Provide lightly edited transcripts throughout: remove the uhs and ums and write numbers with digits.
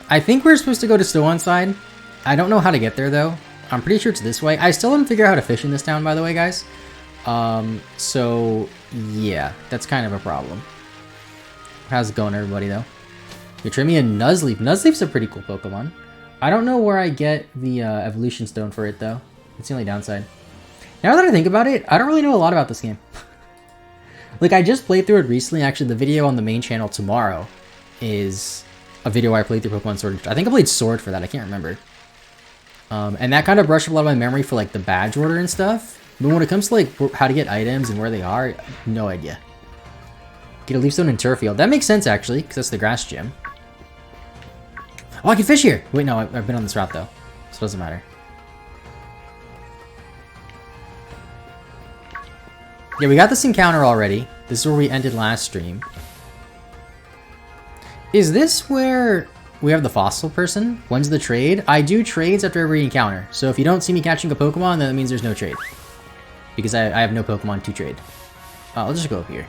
I think we're supposed to go to still one side. I don't know how to get there though. I'm pretty sure it's this way. I still haven't figured out how to fish in this town, by the way, guys. So yeah, that's kind of a problem. How's it going, everybody, though? You trade me a Nuzleaf. Nuzleaf's a pretty cool Pokemon. I don't know where I get the evolution stone for it, though. It's the only downside. Now that I think about it, I don't really know a lot about this game. Like, I just played through it recently. Actually, the video on the main channel tomorrow is a video where I played through Pokemon Sword. I think I played Sword for that. I can't remember. And that kind of brushed up a lot of my memory for, like, the badge order and stuff. But when it comes to, like, how to get items and where they are, no idea. Get a Leaf Stone in Turffield. That makes sense, actually, because that's the grass gym. Oh, I can fish here! Wait, no, I've been on this route, though. So it doesn't matter. Yeah, we got this encounter already. This is where we ended last stream. Is this where we have the fossil person? When's the trade? I do trades after every encounter. So if you don't see me catching a Pokemon, then that means there's no trade. Because I have no Pokemon to trade. I'll just go up here.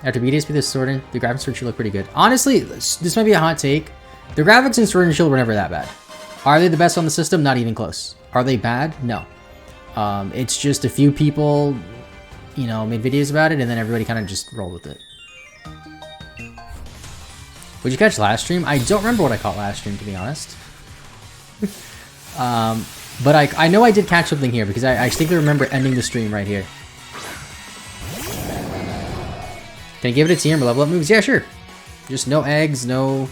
After BDSP the Sword and the graphics for Shield look pretty good. Honestly, this might be a hot take. The graphics in Sword and Shield were never that bad. Are they the best on the system? Not even close. Are they bad? No. It's just a few people, you know, made videos about it and then everybody kind of just rolled with it. What'd you catch last stream? I don't remember what I caught last stream, to be honest. But I know I did catch something here because I distinctly remember ending the stream right here. Can I give it a team or level up moves? Yeah, sure. Just no eggs, no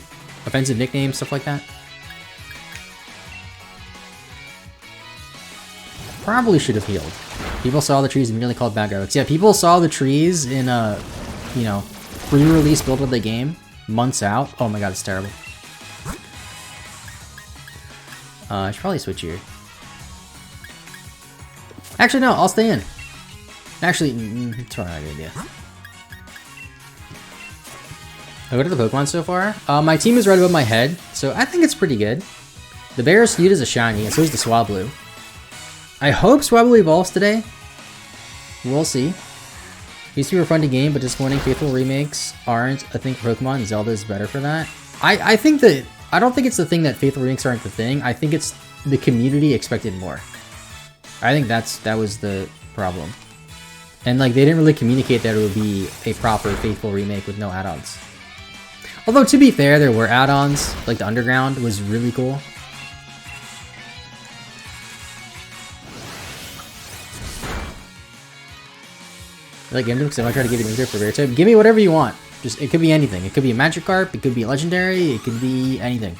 offensive nicknames, stuff like that. Probably should have healed. People saw the trees and immediately called bad graphics. Yeah, people saw the trees in a, you know, pre-release build of the game months out. Oh my god, it's terrible. I should probably switch here. Actually, no, I'll stay in. Actually, it's probably not a good idea. What are the Pokemon so far? My team is right above my head, so I think it's pretty good. The Barrascoot is a shiny, and so is the Swablu. I hope Swablu evolves today. We'll see. Used to be a fun to game, but disappointing. Faithful remakes aren't a thing for Pokemon. Zelda is better for that. I think that... I don't think it's the thing that faithful remakes aren't the thing. I think it's the community expected more. I think that was the problem. And like they didn't really communicate that it would be a proper faithful remake with no add-ons. Although to be fair, there were add-ons, like the Underground was really cool. Like Gimdix, if I try to give you an answer for rare type, give me whatever you want. Just it could be anything. It could be a Magikarp, it could be a legendary, it could be anything.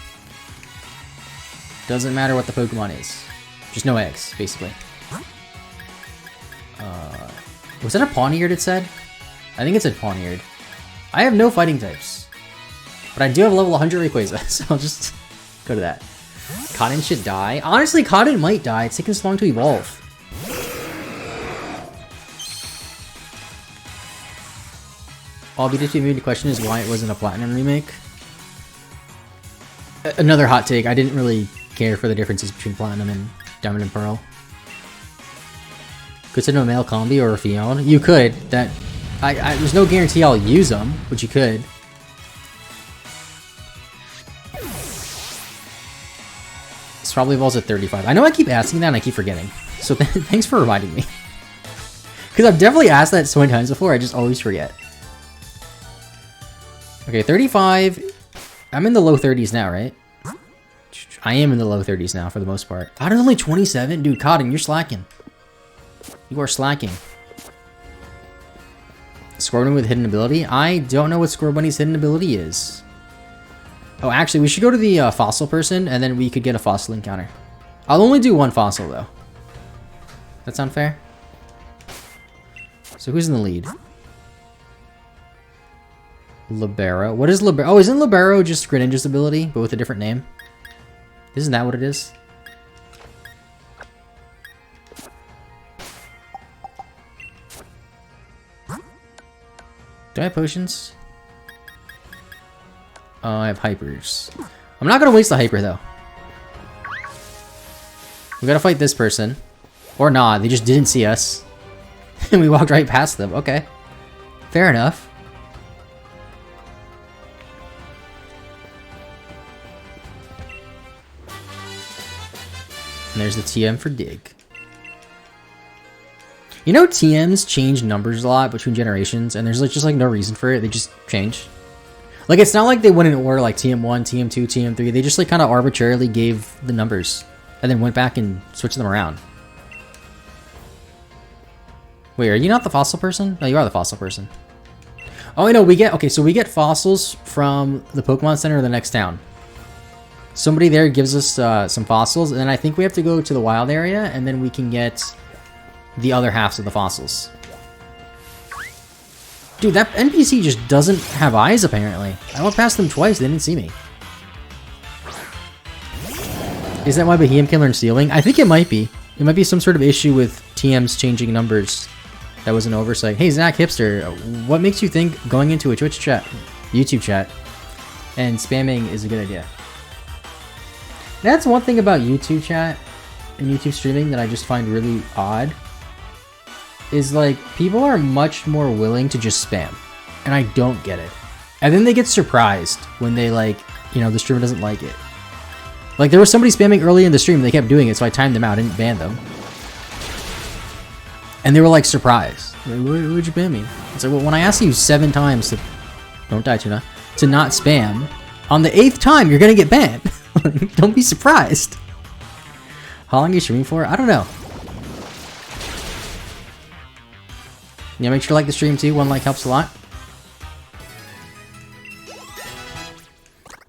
Doesn't matter what the Pokemon is. Just no eggs, basically. Was that a Pawniard it said? I think it said Pawniard. I have no fighting types. But I do have level 100 Rayquaza, so I'll just go to that. Cotton should die. Honestly, Cotton might die. It's taking so long to evolve. All BDT movie question is why it wasn't a Platinum remake. Another hot take. I didn't really care for the differences between Platinum and Diamond and Pearl. Could send a male combi or a Fion. You could. That there's no guarantee I'll use them, but you could. This probably evolves at 35. I know I keep asking that and I keep forgetting. So thanks for reminding me. Because I've definitely asked that so many times before, I just always forget. Okay, 35. I'm in the low 30s now, right? I am in the low 30s now for the most part. Cotton's only 27? Dude, Cotton, you're slacking. You are slacking. Scorbunny with hidden ability? I don't know what Scorbunny's hidden ability is. Oh, actually, we should go to the fossil person, and then we could get a fossil encounter. I'll only do one fossil, though. That sound fair? So who's in the lead? Libero. What is Libero? Oh, isn't Libero just Greninja's ability, but with a different name? Isn't that what it is? Do I have potions? Oh, I have hypers. I'm not gonna waste the hyper though. We gotta fight this person. Or not, they just didn't see us. And we walked right past them. Okay. Fair enough. And there's the TM for dig. You know, TMs change numbers a lot between generations, and there's like just like no reason for it. They just change. Like, it's not like they went in order like TM1, TM2, TM3. They just like kind of arbitrarily gave the numbers and then went back and switched them around. Wait, are you not the fossil person? No, you are the fossil person. Oh, I know. Okay, so we get fossils from the Pokemon Center of the next town. Somebody there gives us some fossils, and then I think we have to go to the wild area, and then we can get the other halves of the fossils. Dude, that NPC just doesn't have eyes, apparently. I went past them twice, they didn't see me. Is that why Behemoth can learn stealing? I think it might be. It might be some sort of issue with TMs changing numbers. That was an oversight. Hey, Zach Hipster, what makes you think going into a Twitch chat, YouTube chat, and spamming is a good idea? That's one thing about YouTube chat and YouTube streaming that I just find really odd. Is like, people are much more willing to just spam. And I don't get it. And then they get surprised when they like, you know, the streamer doesn't like it. Like, there was somebody spamming early in the stream, they kept doing it, so I timed them out, I didn't ban them. And they were like surprised. Like, what'd you ban me? It's like, well, when I asked you 7 times to, don't die Tuna, to not spam, on the 8th time you're gonna get banned. Don't be surprised. How long are you streaming for? I don't know. Yeah, make sure to like the stream too. 1 like helps a lot.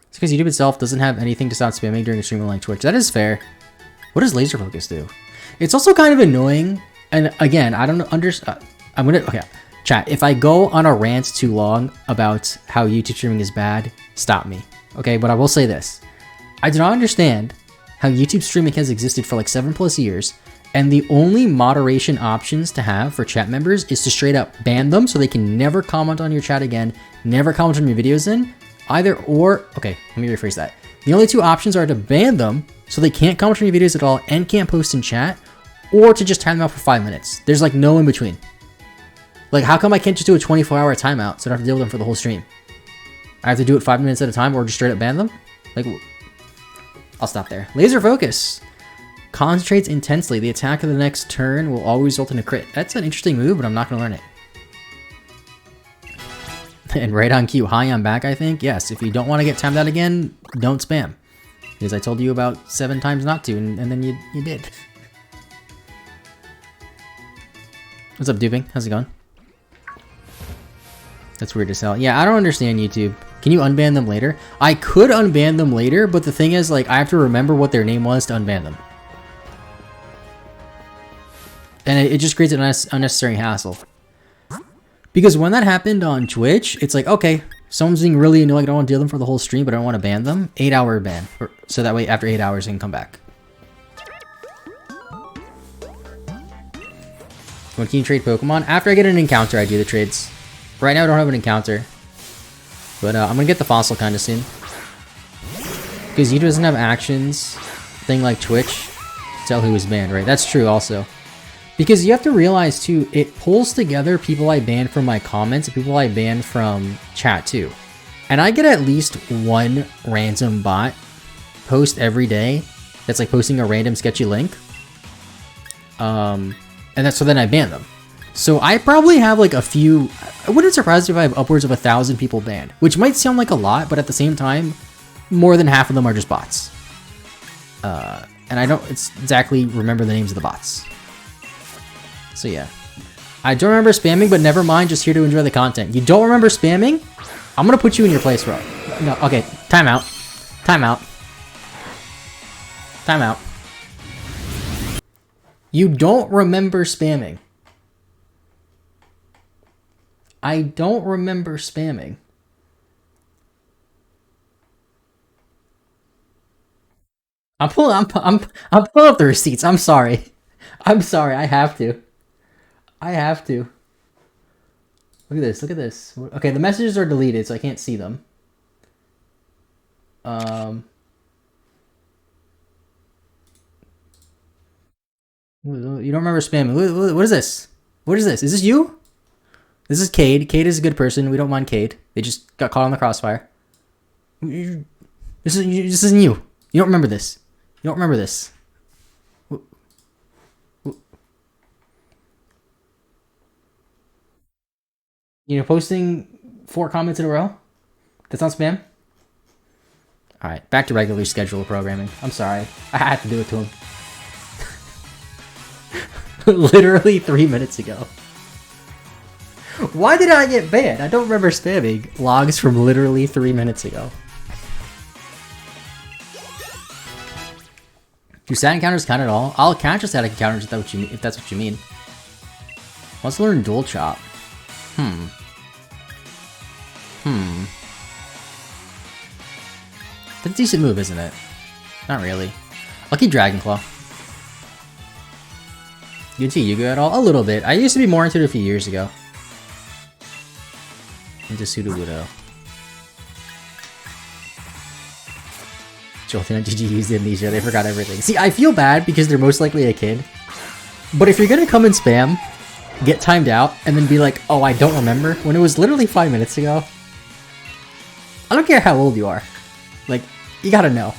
It's because YouTube itself doesn't have anything to stop spamming during a stream like Twitch. That is fair. What does laser focus do? It's also kind of annoying. And again, I don't understand. Okay, chat. If I go on a rant too long about how YouTube streaming is bad, stop me. Okay, but I will say this. I do not understand how YouTube streaming has existed for like 7+ years, and the only moderation options to have for chat members is to straight up ban them so they can never comment on your chat again, never comment on your videos in, either or, okay, let me rephrase that. The only 2 options are to ban them so they can't comment on your videos at all and can't post in chat, or to just time them out for 5 minutes. There's like no in between. Like, how come I can't just do a 24-hour timeout so I don't have to deal with them for the whole stream? I have to do it 5 minutes at a time or just straight up ban them? Like, I'll stop there. Laser focus. Concentrates intensely. The attack of the next turn will always result in a crit. That's an interesting move, but I'm not going to learn it. And right on cue. Hi, I'm back, I think. Yes, if you don't want to get timed out again, don't spam. Because I told you about 7 times not to, and then you did. What's up, duping? How's it going? That's weird as hell. Yeah, I don't understand YouTube. Can you unban them later? I could unban them later, but the thing is, like, I have to remember what their name was to unban them. And it just creates an unnecessary hassle. Because when that happened on Twitch, it's like, okay, someone's being really annoying, I don't want to deal with them for the whole stream, but I don't want to ban them. 8-hour ban. So that way, after 8 hours, they can come back. When can you trade Pokemon? After I get an encounter, I do the trades. Right now, I don't have an encounter. But I'm going to get the fossil kind of soon. Because YouTube doesn't have actions, thing like Twitch, tell who is banned, right? That's true also. Because you have to realize too, it pulls together people I banned from my comments and people I banned from chat too. And I get at least 1 random bot post every day that's like posting a random sketchy link. And so then I ban them. So I probably have like a few, I wouldn't surprise me if I have upwards of 1,000 people banned, which might sound like a lot, but at the same time, more than half of them are just bots. And I don't exactly remember the names of the bots. So yeah. I don't remember spamming, but never mind, just here to enjoy the content. You don't remember spamming? I'm gonna put you in your place, bro. No, okay, time out. Time out. Time out. You don't remember spamming. I don't remember spamming. I'm pulling up the receipts. I'm sorry. I'm sorry. I have to. I have to. Look at this. Look at this. Okay, the messages are deleted, so I can't see them. You don't remember spamming. What is this? What is this? Is this you? This is Cade. Cade is a good person. We don't mind Cade. They just got caught on the crossfire. This isn't you. You don't remember this. You don't remember this. You know, posting 4 comments in a row? That's not spam? Alright, back to regularly scheduled programming. I'm sorry. I had to do it to him. Literally 3 minutes ago. Why did I get banned? I don't remember spamming logs from literally 3 minutes ago. Do stat encounters count at all? I'll counter static encounters if that's what you mean. Let's learn dual chop. That's a decent move, isn't it? Not really. I'll keep Dragon Claw. You into Yuga at all? A little bit. I used to be more into it a few years ago. Into Sudowoodo. Jolteon and GG used amnesia. They forgot everything. See, I feel bad because they're most likely a kid. But if you're gonna come and spam, get timed out, and then be like, oh, I don't remember, when it was literally 5 minutes ago. I don't care how old you are. Like, you gotta know.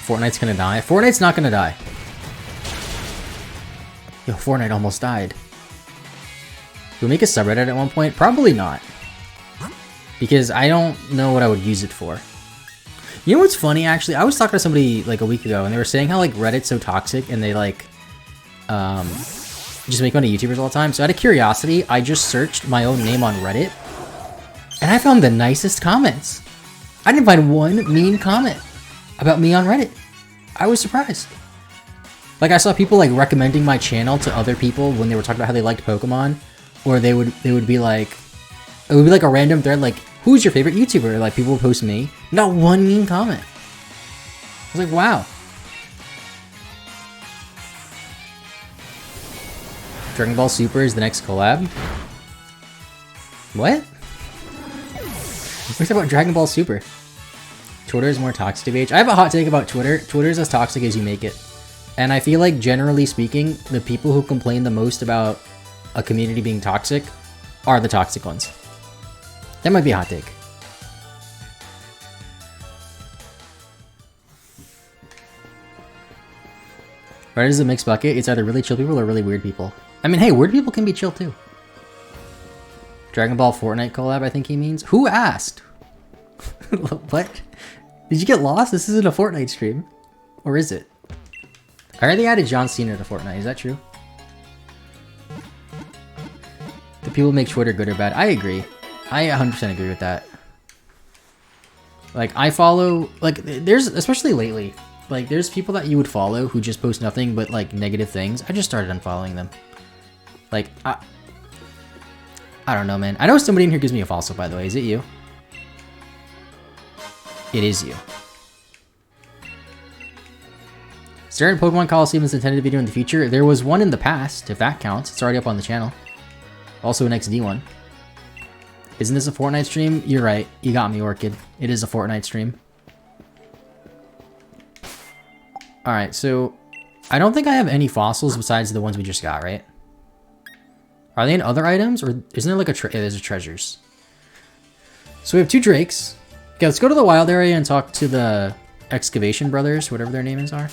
Fortnite's gonna die? Fortnite's not gonna die. Yo, Fortnite almost died. Will we make a subreddit at one point? Probably not. Because I don't know what I would use it for. You know what's funny, actually? I was talking to somebody like a week ago, and they were saying how like Reddit's so toxic, and they like just make fun of YouTubers all the time. So out of curiosity, I just searched my own name on Reddit, and I found the nicest comments. I didn't find one mean comment about me on Reddit. I was surprised. Like, I saw people like recommending my channel to other people when they were talking about how they liked Pokemon, or they would be like, it would be like a random thread like, who's your favorite YouTuber? Like, people would post me. Not one mean comment. I was like, wow. Dragon Ball Super is the next collab? What? We're talking about Dragon Ball Super. Twitter is more toxic of age. I have a hot take about Twitter. Twitter is as toxic as you make it. And I feel like, generally speaking, the people who complain the most about a community being toxic are the toxic ones. That might be a hot take. Reddit is a mixed bucket. It's either really chill people or really weird people. I mean, hey, weird people can be chill too. Dragon Ball Fortnite collab, I think he means. Who asked? What? Did you get lost? This isn't a Fortnite stream. Or is it? I already added John Cena to Fortnite. Is that true? Do people make Twitter good or bad? I agree. I 100% agree with that. Like, I follow... Like, there's... Especially lately. Like, there's people that you would follow who just post nothing but, like, negative things. I just started unfollowing them. Like, I don't know, man. I know somebody in here gives me a fossil, by the way. Is it you? It is you. Is there a Pokemon Coliseum's intended video in the future? There was one in the past, if that counts. It's already up on the channel. Also an XD one. Isn't this a Fortnite stream? You're right. You got me, Orchid. It is a Fortnite stream. Alright, so... I don't think I have any fossils besides the ones we just got, right? Are they in other items? Or isn't there like a yeah, there's a treasures. So we have 2 Drakes. Okay, let's go to the wild area and talk to the Excavation Brothers, whatever their names are.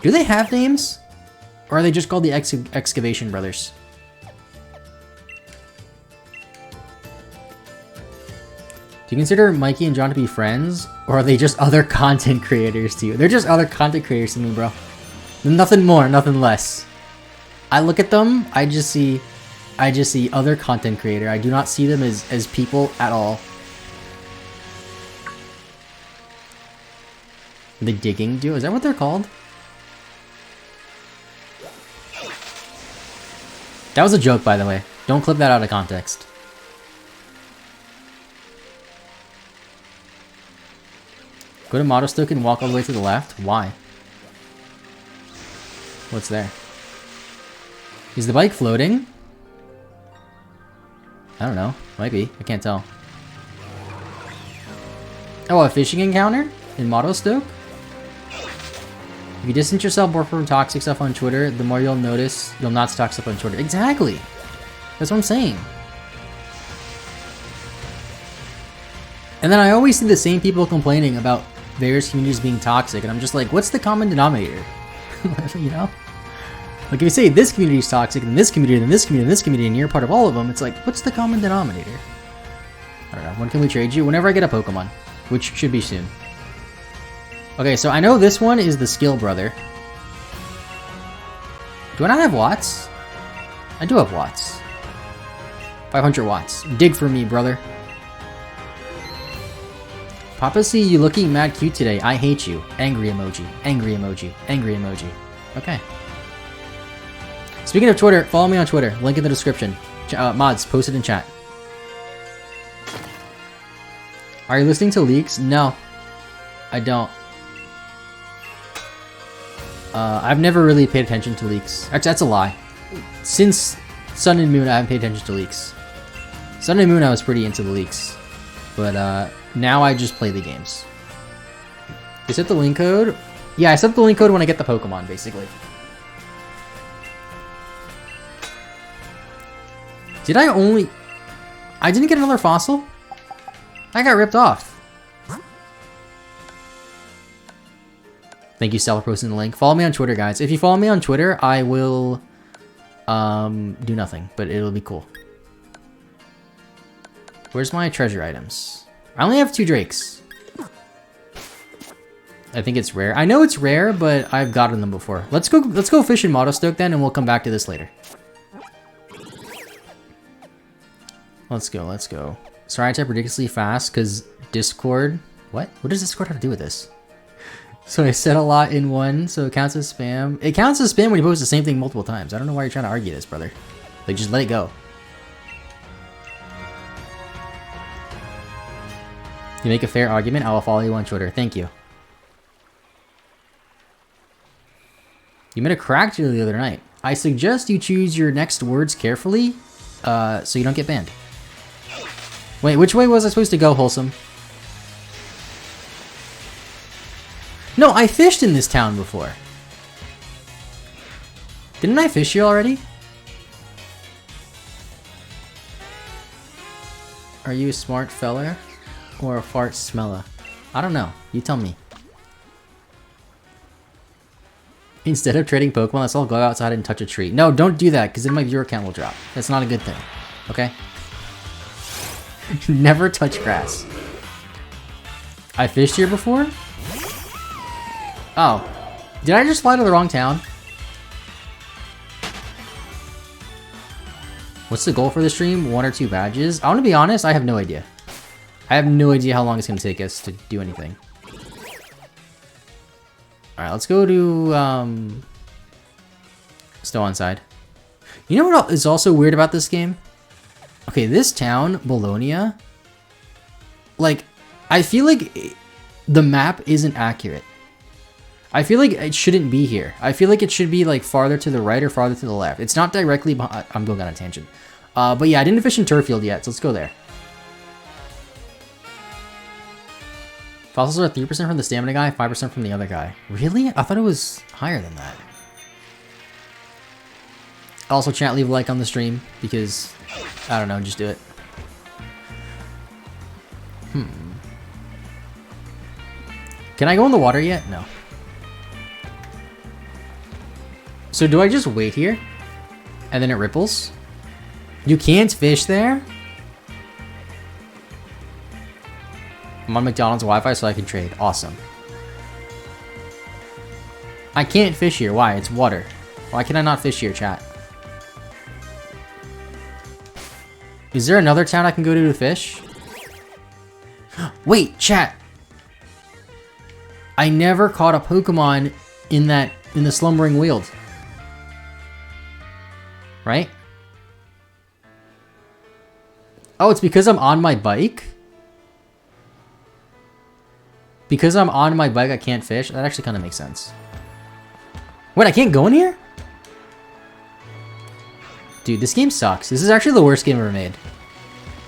Do they have names? Or are they just called the Excavation Brothers? Do you consider Mikey and John to be friends? Or are they just other content creators to you? They're just other content creators to me, bro. Nothing more, nothing less. I look at them, I just see other content creator. I do not see them as people at all. The digging duo? Is that what they're called? That was a joke, by the way. Don't clip that out of context. Go to Motostoke and walk all the way to the left? Why? What's there? Is the bike floating? I don't know. Might be. I can't tell. Oh, a fishing encounter? In Motostoke? If you distance yourself more from toxic stuff on Twitter, the more you'll notice you'll not stalk stuff on Twitter. Exactly! That's what I'm saying. And then I always see the same people complaining about various communities being toxic, and I'm just like, what's the common denominator? You know? Like if you say this community is toxic, and this community, and this community, and this community, and you're part of all of them, it's like, what's the common denominator? I don't know. When can we trade you? Whenever I get a Pokemon, which should be soon. Okay, so I know this one is the Skill Brother. Do I not have Watts? I do have Watts. 500 Watts. Dig for me, brother. PaPaSea, you looking mad cute today. I hate you. Angry emoji. Angry emoji. Angry emoji. Okay. Speaking of Twitter, follow me on Twitter. Link in the description. Mods, post it in chat. Are you listening to leaks? No. I don't. I've never really paid attention to leaks. Actually, that's a lie. Since Sun and Moon, I haven't paid attention to leaks. Sun and Moon, I was pretty into the leaks. But, now I just play the games. You set the link code? Yeah, I set the link code when I get the Pokemon, basically. Did I only... I didn't get another fossil? I got ripped off. Thank you, Stella, for posting the link. Follow me on Twitter, guys. If you follow me on Twitter, I will do nothing, but it'll be cool. Where's my treasure items? I only have 2 Drakes. I think it's rare. I know it's rare, but I've gotten them before. Let's go fish in Motostoke then, and we'll come back to this later. Let's go. Sorry I type ridiculously fast, because Discord... What? What does Discord have to do with this? So I said a lot in one, so it counts as spam. It counts as spam when you post the same thing multiple times. I don't know why you're trying to argue this, brother. Like, just let it go. You make a fair argument, I will follow you on Twitter. Thank you. You made a crack deal the other night. I suggest you choose your next words carefully, so you don't get banned. Wait, which way was I supposed to go, Wholesome? No, I fished in this town before. Didn't I fish here already? Are you a smart fella or a fart smeller? I don't know. You tell me. Instead of trading Pokemon, let's all go outside and touch a tree. No, don't do that, because then my viewer count will drop. That's not a good thing. Okay? Never touch grass. I fished here before? Oh. Did I just fly to the wrong town? What's the goal for the stream? 1 or 2 badges? I want to be honest, I have no idea. I have no idea how long it's going to take us to do anything. Alright, let's go to, Still on side. You know what is also weird about this game? Okay, this town, Bologna, like, I feel like the map isn't accurate. I feel like it shouldn't be here. I feel like it should be, like, farther to the right or farther to the left. It's not directly behind... I'm going on a tangent. But yeah, I didn't fish in Turffield yet, so let's go there. Fossils are 3% from the stamina guy, 5% from the other guy. Really? I thought it was higher than that. Also, chat, leave a like on the stream, because... I don't know, just do it. Can I go in the water yet? No. So do I just wait here? And then it ripples? You can't fish there? I'm on McDonald's Wi-Fi so I can trade. Awesome. I can't fish here. Why? It's water. Why can I not fish here, chat? Is there another town I can go to fish? Wait, chat! I never caught a Pokemon in the Slumbering Weald. Right? Oh, it's because I'm on my bike? Because I'm on my bike, I can't fish? That actually kind of makes sense. Wait, I can't go in here? Dude, this game sucks. This is actually the worst game ever made.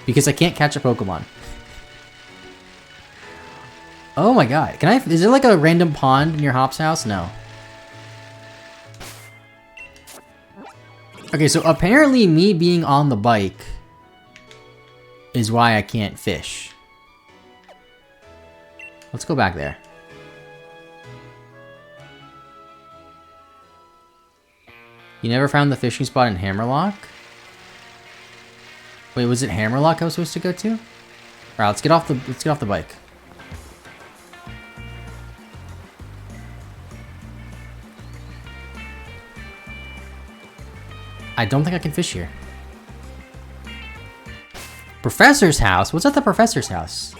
Because I can't catch a Pokemon. Oh my god. Can I... Is there like a random pond in your Hop's house? No. Okay, so apparently me being on the bike is why I can't fish. Let's go back there. You never found the fishing spot in Hammerlock? Wait, was it Hammerlock I was supposed to go to? Alright, let's get off the bike. I don't think I can fish here. Professor's house? What's at the professor's house?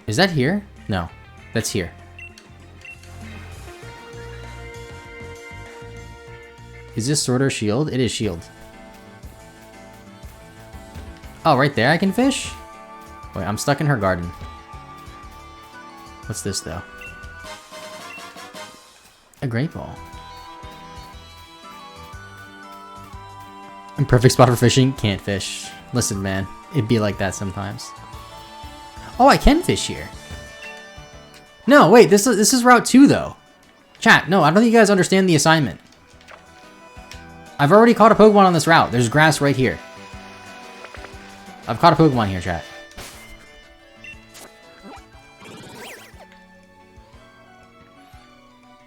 Is that here? No, that's here. Is this sword or shield? It is shield. Oh, right there I can fish? Wait, I'm stuck in her garden. What's this, though? A great ball. Perfect spot for fishing, can't fish. Listen, man, it'd be like that sometimes. Oh, I can fish here. No, wait, this is Route 2, though. Chat, no, I don't think you guys understand the assignment. I've already caught a Pokemon on this route. There's grass right here. I've caught a Pokemon here, chat.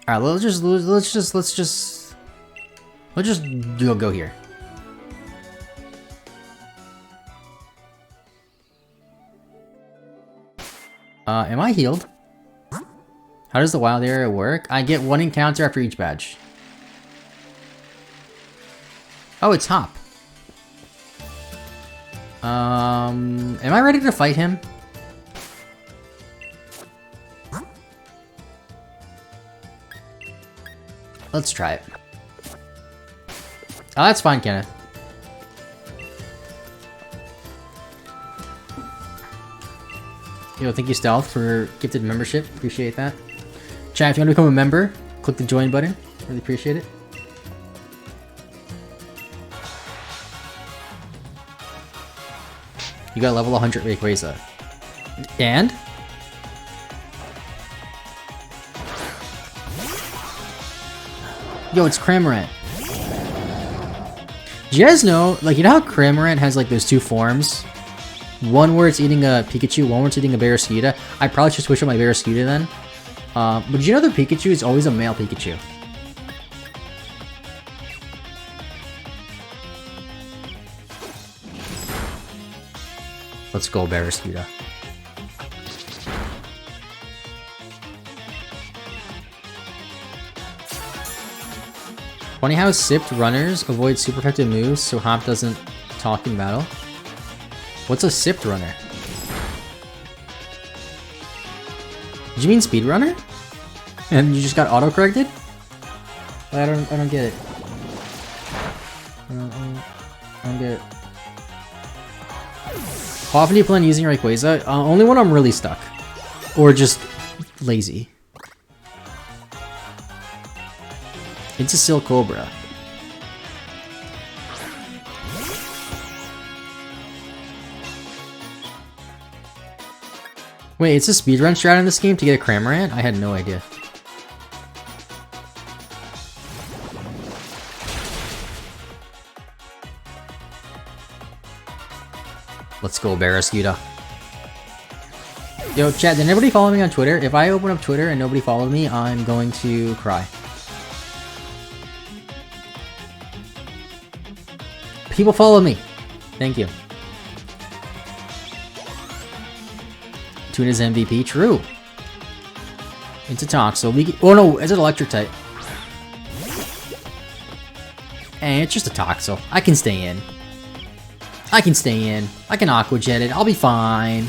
Alright, let's just go here. Am I healed? How does the wild area work? I get 1 encounter after each badge. Oh, it's Hop. Am I ready to fight him? Let's try it. Oh, that's fine, Kenneth. Yo, thank you, Stealth, for gifted membership. Appreciate that. Chat, if you want to become a member, click the join button. Really appreciate it. You got level 100 Rayquaza. And? Yo, it's Cramorant. Do you guys know, like, you know how Cramorant has, like, those 2 forms? One where it's eating a Pikachu, one where it's eating a Barraskewda. I probably should switch up my Barraskewda then. But did you know the Pikachu is always a male Pikachu? Let's go, Barraskewda. Funny how sipped runners avoid super effective moves so Hop doesn't talk in battle. What's a sipped runner? Did you mean speedrunner? And you just got auto-corrected? I don't get it. I don't get it. How often do you plan using Rayquaza? Only when I'm really stuck. Or just lazy. It's a Silk Cobra. Wait, it's a speedrun strat in this game to get a Cramorant? I had no idea. Let's go, Barraskewda. Yo, chat, did anybody follow me on Twitter? If I open up Twitter and nobody followed me, I'm going to cry. People follow me. Thank you. Tuna's MVP, true. It's a Toxel. Oh no, it's an electric type. It's just a Toxel. I can stay in. I can stay in. I can Aqua Jet it. I'll be fine.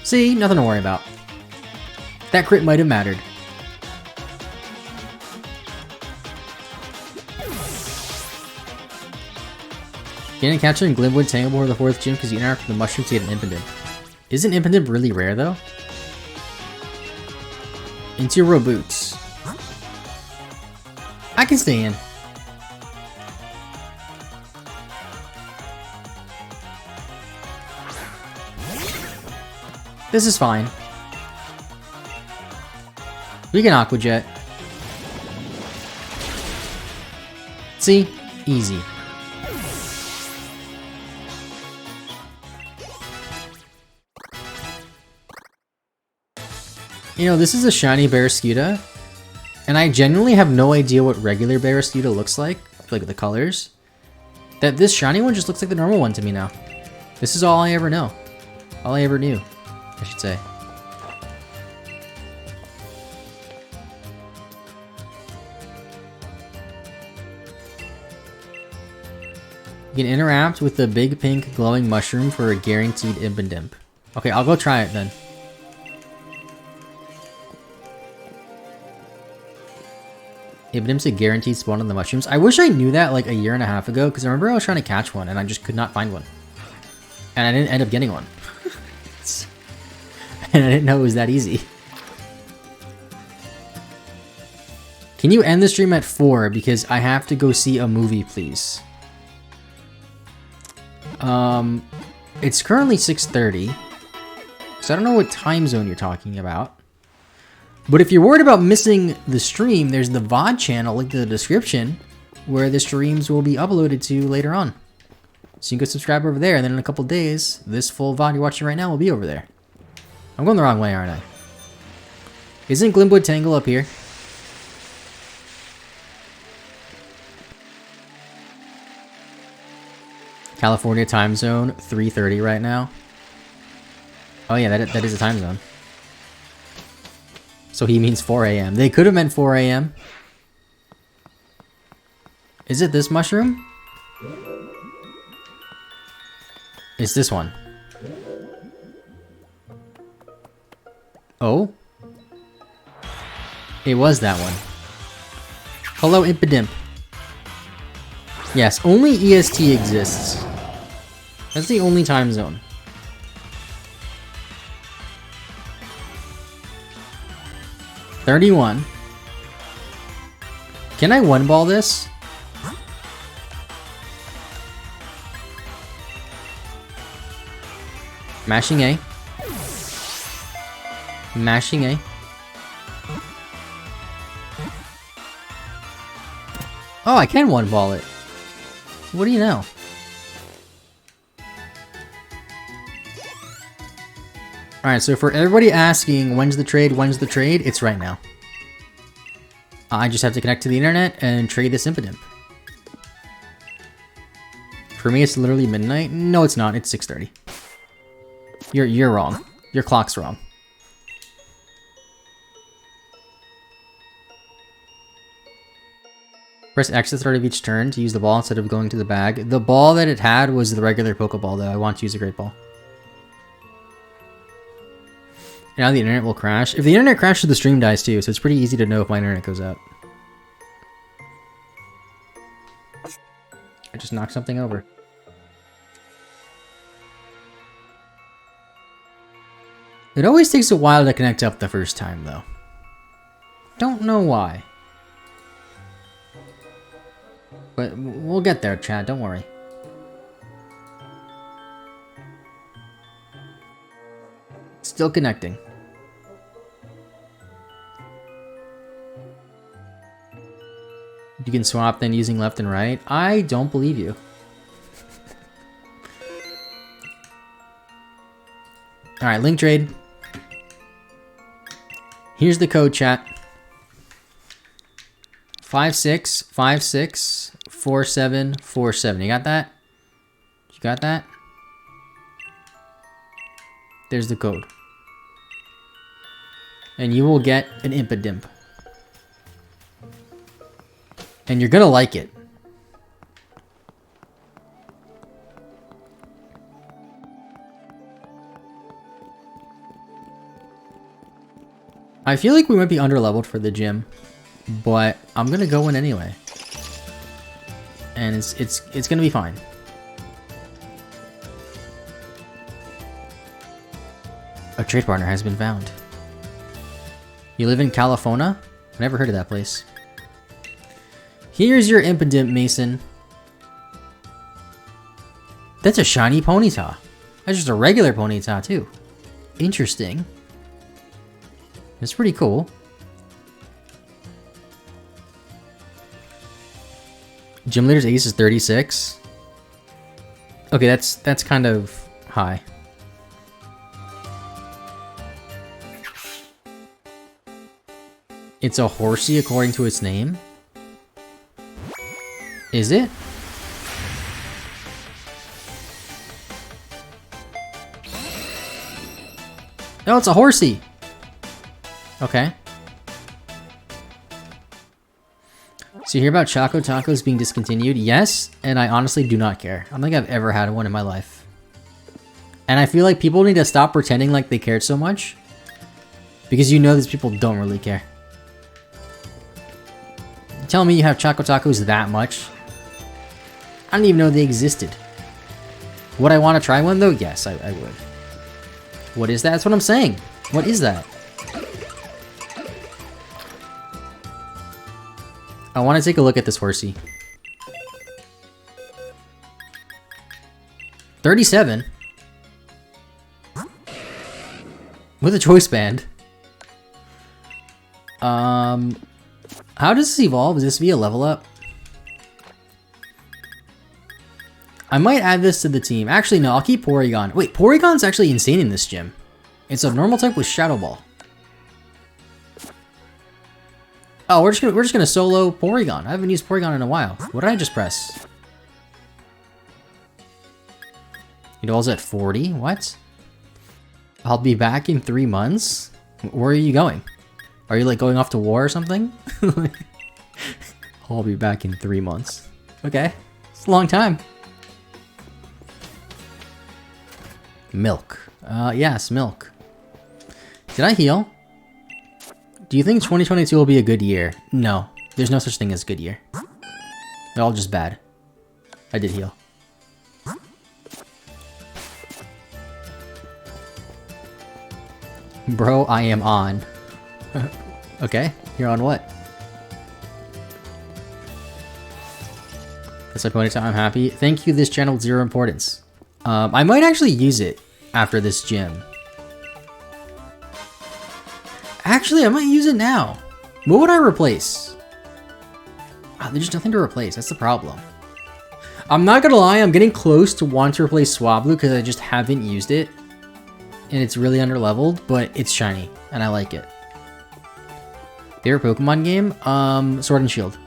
See? Nothing to worry about. That crit might have mattered. Get an encounter in Glimwood Tangle before the 4th gym because you interact with the mushrooms to get an Impidimp. Isn't Impidimp really rare though? Into your boots. I can stay in. This is fine. We can Aqua Jet. See? Easy. You know, this is a shiny Barraskewda, And I genuinely have no idea what regular Barraskewda looks like the colors. That this shiny one just looks like the normal one to me now. This is all I ever know. All I ever knew, I should say. You can interact with the big pink glowing mushroom for a guaranteed imp and dimp. Okay, I'll go try it then. Imp a guaranteed spawn on the mushrooms. I wish I knew that like a year and a half ago, because I remember I was trying to catch one and I just could not find one. And I didn't end up getting one. And I didn't know it was that easy. Can you end the stream at 4? Because I have to go see a movie, please. It's currently 6:30. So I don't know what time zone you're talking about. But if you're worried about missing the stream, there's the VOD channel linked in the description where the streams will be uploaded to later on. So you can go subscribe over there, and then in a couple days, this full VOD you're watching right now will be over there. I'm going the wrong way, aren't I? Isn't Glimwood Tangle up here? California time zone, 3:30 right now. Oh yeah, that is a time zone. So he means 4 a.m. They could have meant 4 a.m. Is it this mushroom? It's this one. Oh? It was that one. Hello, Impidimp. Yes, only EST exists. That's the only time zone. $31. Can I one-ball this? Mashing A. Mashing A. Oh, I can one-ball it. What do you know? Alright, so for everybody asking, when's the trade, it's right now. I just have to connect to the internet and trade this Impidimp. For me, it's literally midnight. No, it's not. It's 6:30. You're wrong. Your clock's wrong. Press X at the start of each turn to use the ball instead of going to the bag. The ball that it had was the regular Pokeball, though. I want to use a Great Ball. Now the internet will crash. If the internet crashes, the stream dies too, so it's pretty easy to know if my internet goes out. I just knocked something over. It always takes a while to connect up the first time, though. Don't know why. But we'll get there, Chad, don't worry. Still connecting. You can swap then using left and right? I don't believe you. Alright, link trade. Here's the code, chat. 56564747. You got that? You got that? There's the code. And you will get an Impidimp. And you're gonna like it. I feel like we might be underleveled for the gym, but I'm gonna go in anyway. And it's gonna be fine. A trade partner has been found. You live in California? I never heard of that place. Here's your Impidimp, Mason. That's a shiny Ponyta. That's just a regular Ponyta, too. Interesting. It's pretty cool. Gym leader's ace is 36. Okay, that's kind of high. It's a horsey according to its name? Is it? No, it's a horsey! Okay. So you hear about Choco Tacos being discontinued? Yes, and I honestly do not care. I don't think I've ever had one in my life. And I feel like people need to stop pretending like they cared so much. Because you know these people don't really care. Tell me you have Choco Tacos that much? I didn't even know they existed. Would I want to try one though? Yes, I would. What is that? That's what I'm saying. What is that? I want to take a look at this horsey. 37? With a choice band. How does this evolve? Is this via level up? I might add this to the team. Actually, no, I'll keep Porygon. Wait, Porygon's actually insane in this gym. It's a normal type with Shadow Ball. Oh, we're just gonna solo Porygon. I haven't used Porygon in a while. What did I just press? It all's at 40. What? I'll be back in 3 months. Where are you going? Are you like going off to war or something? I'll be back in 3 months. Okay, it's a long time. Milk. Yes, milk. Did I heal? Do you think 2022 will be a good year? No, there's no such thing as good year. They're all just bad. I did heal. Bro, I am on. Okay, you're on what? That's my point of time. I'm happy. Thank you. This channel, 0 importance. I might actually use it after this gym. Actually, I might use it now. What would I replace? Oh, there's nothing to replace. That's the problem. I'm not gonna lie. I'm getting close to wanting to replace Swablu because I just haven't used it. And it's really underleveled, but it's shiny. And I like it. Favorite Pokemon game? Sword and Shield.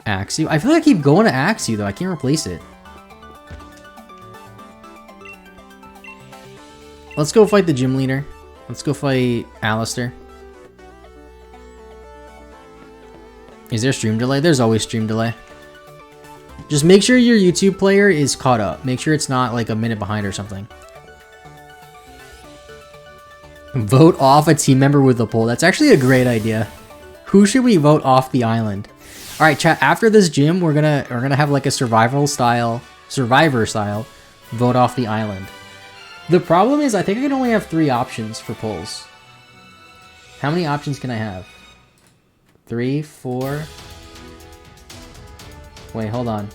Axew. I feel like I keep going to Axew though. I can't replace it. Let's go fight the gym leader. Let's go fight Alistair. Is there stream delay? There's always stream delay. Just make sure your YouTube player is caught up. Make sure it's not like a minute behind or something. Vote off a team member with a poll. That's actually a great idea. Who should we vote off the island? All right, chat. After this gym, we're gonna have like a survivor style vote off the island. The problem is, I think I can only have 3 options for polls. How many options can I have? 3, 4. Wait, hold on.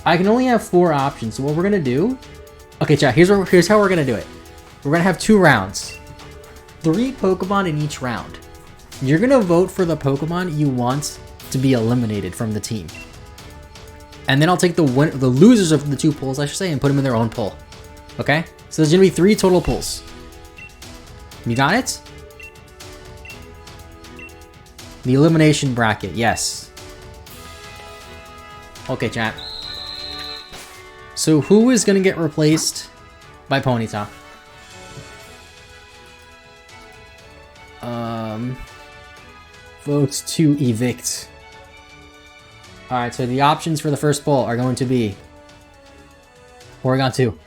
I can only have 4 options. So what we're gonna do? Okay, chat. Here's how we're gonna do it. We're gonna have 2 rounds. 3 Pokemon in each round. You're gonna vote for the Pokemon you want to be eliminated from the team, and then I'll take the losers of the 2 polls, I should say, and put them in their own poll. Okay? So there's gonna be 3 total polls. You got it? The elimination bracket, yes. Okay, chat. So who is gonna get replaced by Ponyta? Votes to evict. Alright, so the options for the first poll are going to be Porygon 2.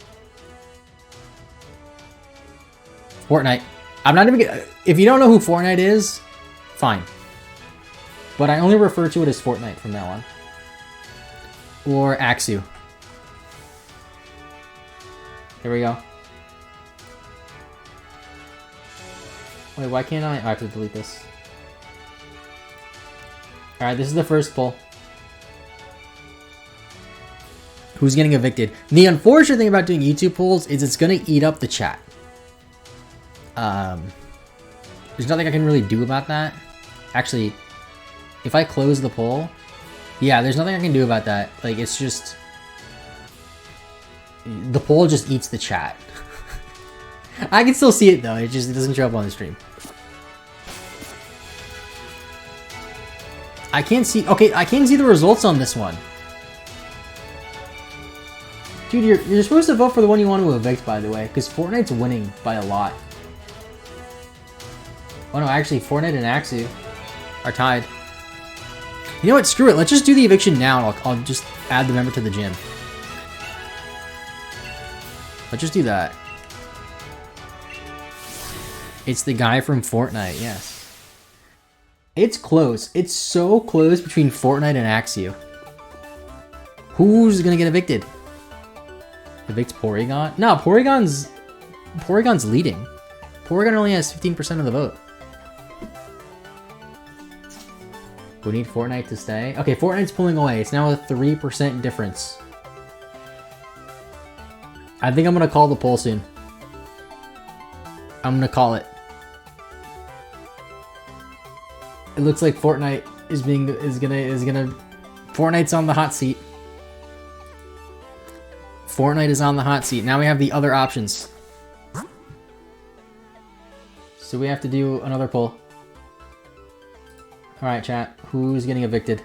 Fortnite. I'm not even gonna... If you don't know who Fortnite is, fine. But I only refer to it as Fortnite from now on. Or Axew. Here we go. Wait, why can't I... I have to delete this. Alright, this is the first poll. Who's getting evicted? The unfortunate thing about doing YouTube polls is it's gonna eat up the chat. There's nothing I can really do about that. Actually, if I close the poll... Yeah, there's nothing I can do about that. Like, it's just... The poll just eats the chat. I can still see it though, it doesn't show up on the stream. I can't see, okay, I can't see the results on this one. Dude, you're supposed to vote for the one you want to evict, by the way, because Fortnite's winning by a lot. Oh no, actually, Fortnite and Axu are tied. You know what, screw it, let's just do the eviction now, and I'll just add the member to the gym. Let's just do that. It's the guy from Fortnite, yes. It's close. It's so close between Fortnite and Axu. Who's gonna get evicted? Evict Porygon? No, Porygon's leading. Porygon only has 15% of the vote. We need Fortnite to stay. Okay, Fortnite's pulling away. It's now a 3% difference. I think I'm gonna call the poll soon. I'm gonna call it. It looks like Fortnite is gonna Fortnite's on the hot seat. Fortnite is on the hot seat. Now we have the other options. So we have to do another poll. Alright, chat. Who's getting evicted?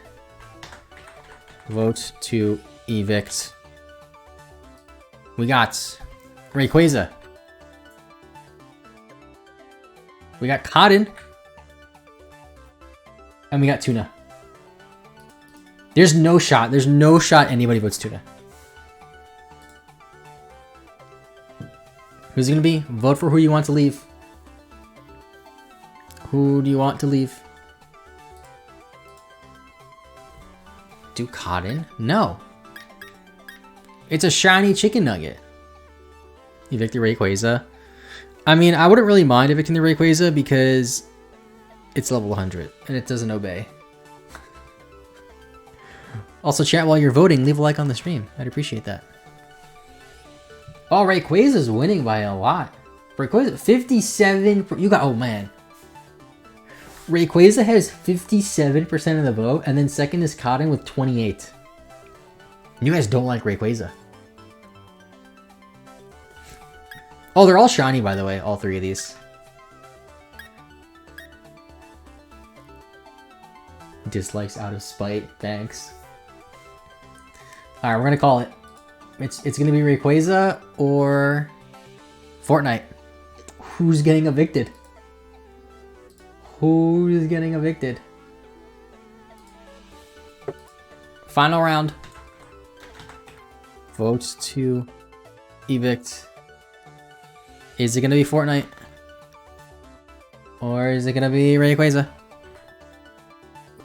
Vote to evict. We got Rayquaza. We got Cotton. And we got Tuna. There's no shot. There's no shot anybody votes Tuna. Who's it gonna be? Vote for who you want to leave. Who do you want to leave? Do Cotton? No. It's a shiny chicken nugget. Evict the Rayquaza. I mean, I wouldn't really mind evicting the Rayquaza because it's level 100 and it doesn't obey. Also, chat, while you're voting, leave a like on the stream. I'd appreciate that. Oh, Rayquaza's winning by a lot. Rayquaza, 57. You got, oh man. Rayquaza has 57% of the vote, and then second is Cotton with 28. You guys don't like Rayquaza. Oh, they're all shiny, by the way, all three of these. Dislikes out of spite, thanks. Alright, we're gonna call it. It's gonna be Rayquaza or Fortnite. Who's getting evicted? Who's getting evicted? Final round. Votes to evict. Is it gonna be Fortnite? Or is it gonna be Rayquaza?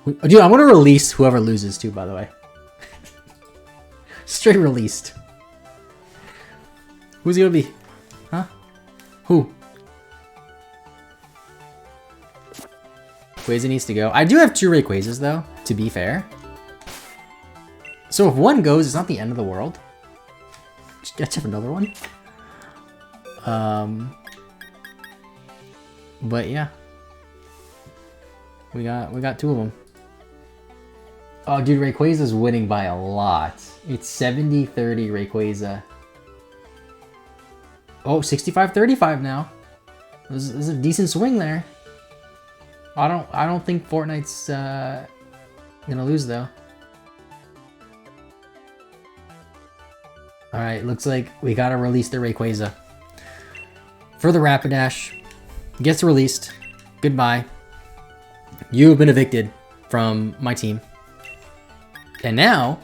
Dude, I'm gonna release whoever loses too, by the way. Straight released. Who's it gonna be? Huh? Who? Rayquaza needs to go. I do have 2 Rayquazas though, to be fair. So if one goes, it's not the end of the world. Just have another one. But yeah. We got 2 of them. Oh dude, Rayquaza's winning by a lot. It's 70-30 Rayquaza. Oh, 65-35 now. This is a decent swing there. I don't think Fortnite's gonna lose though. Alright, looks like we gotta release the Rayquaza. For the Rapidash. Gets released. Goodbye. You have been evicted from my team. And now,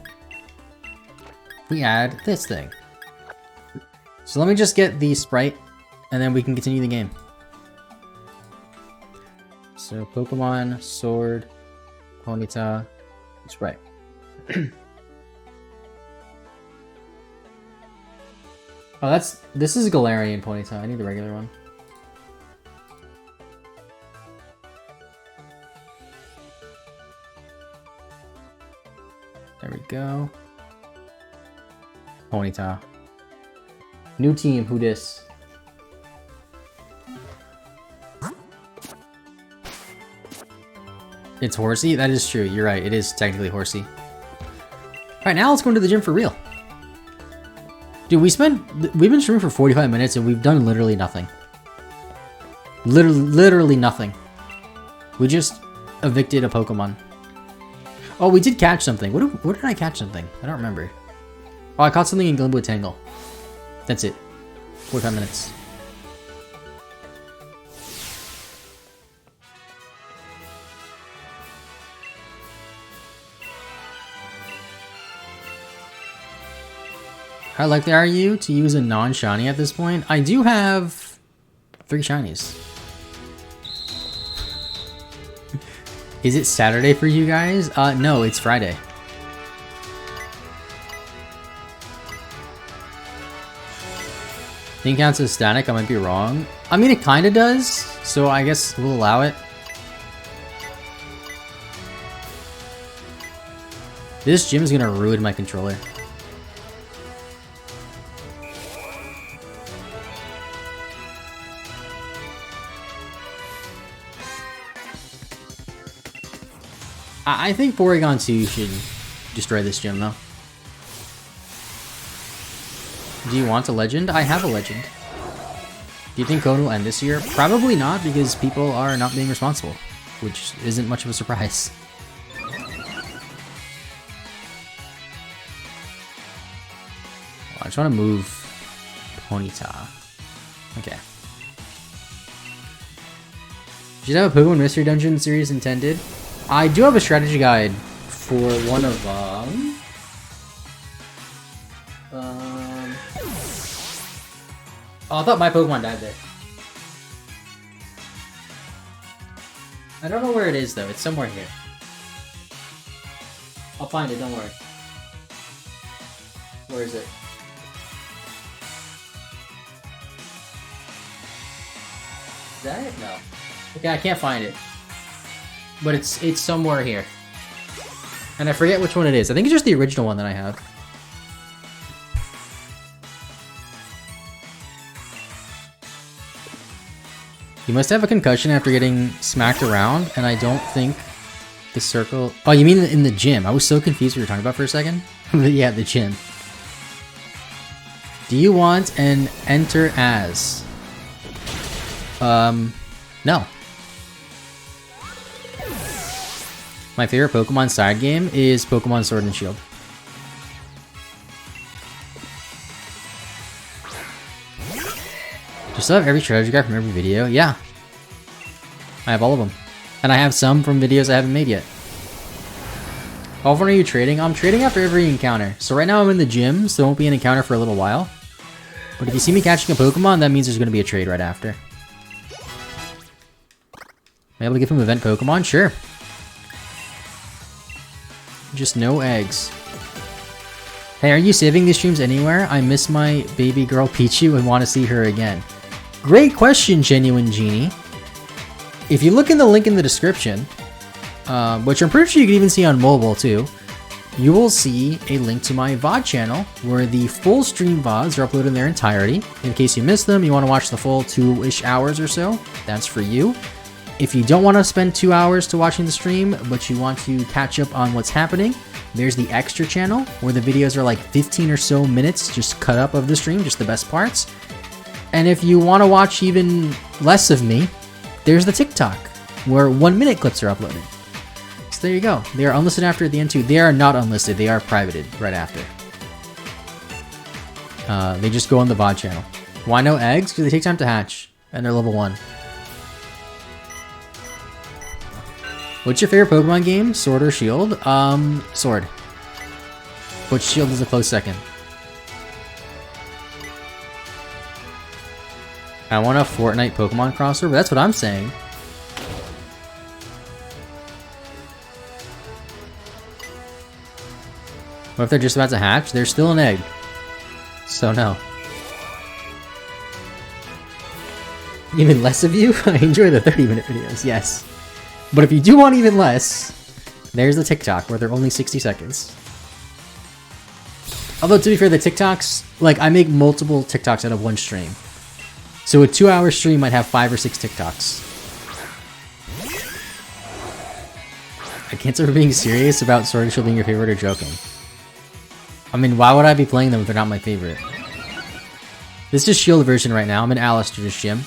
we add this thing. So let me just get the sprite, and then we can continue the game. So Pokemon, Sword, Ponyta, sprite. Oh, this is Galarian Ponyta. I need the regular one. There we go. Ponyta. New team, who dis? It's Horsey? That is true, you're right, it is technically Horsey. Alright, now let's go into the gym for real. Dude, we've been streaming for 45 minutes and we've done literally nothing. Literally nothing. We just evicted a Pokemon. Oh, we did catch something. What did I catch something? I don't remember. Oh, I caught something in Glimwood Tangle. That's it. 45 minutes. How likely are you to use a non-shiny at this point? I do have 3 shinies. Is it Saturday for you guys? No, it's Friday. Think counts as static? I might be wrong. I mean, it kind of does, so I guess we'll allow it. This gym is gonna ruin my controller. I think Porygon 2 should destroy this gym, though. Do you want a legend? I have a legend. Do you think Code will end this year? Probably not, because people are not being responsible, which isn't much of a surprise. I just want to move Ponyta. Okay. You should have a Pokemon Mystery Dungeon series intended. I do have a strategy guide for one of them. Oh, I thought my Pokemon died there. I don't know where it is though. It's somewhere here. I'll find it, don't worry. Where is it? Is that it? No. Okay, I can't find it. But it's somewhere here. And I forget which one it is. I think it's just the original one that I have. You must have a concussion after getting smacked around, and I don't think the circle... Oh, you mean in the gym? I was so confused what you were talking about for a second. But yeah, the gym. Do you want an enter as? No. My favorite Pokemon side game is Pokemon Sword and Shield. Do you still have every strategy guide from every video? Yeah. I have all of them. And I have some from videos I haven't made yet. How often are you trading? I'm trading after every encounter. So right now I'm in the gym, so there won't be an encounter for a little while. But if you see me catching a Pokemon, that means there's going to be a trade right after. Am I able to give him event Pokemon? Sure. Just no eggs. Hey, are you saving these streams anywhere? I miss my baby girl Pichu and want to see her again. Great question, Genuine Genie. If you look in the link in the description, which I'm pretty sure you can even see on mobile too, you will see a link to my VOD channel where the full stream VODs are uploaded in their entirety. In case you missed them, you want to watch the full 2-ish hours or so, that's for you. If you don't want to spend 2 hours to watching the stream, but you want to catch up on what's happening, there's the extra channel where the videos are like 15 or so minutes just cut up of the stream, just the best parts. And if you want to watch even less of me, there's the TikTok where 1-minute clips are uploaded. So there you go. They are unlisted after the end too. They are not unlisted. They are privated right after. They just go on the VOD channel. Why no eggs? Because they take time to hatch and they're level 1. What's your favorite Pokemon game? Sword or Shield? Sword. But Shield is a close second. I want a Fortnite Pokemon crossover. That's what I'm saying. What if they're just about to hatch? They're still an egg. So no. Even less of you? I enjoy the 30-minute videos, yes. But if you do want even less, there's the TikTok where they're only 60 seconds. Although to be fair, the TikToks, like I make multiple TikToks out of one stream. So a 2-hour stream might have 5 or 6 TikToks. I can't say we're being serious about Sword and Shield being your favorite or joking. I mean, why would I be playing them if they're not my favorite? This is Shield version right now. I'm in Alistair's gym.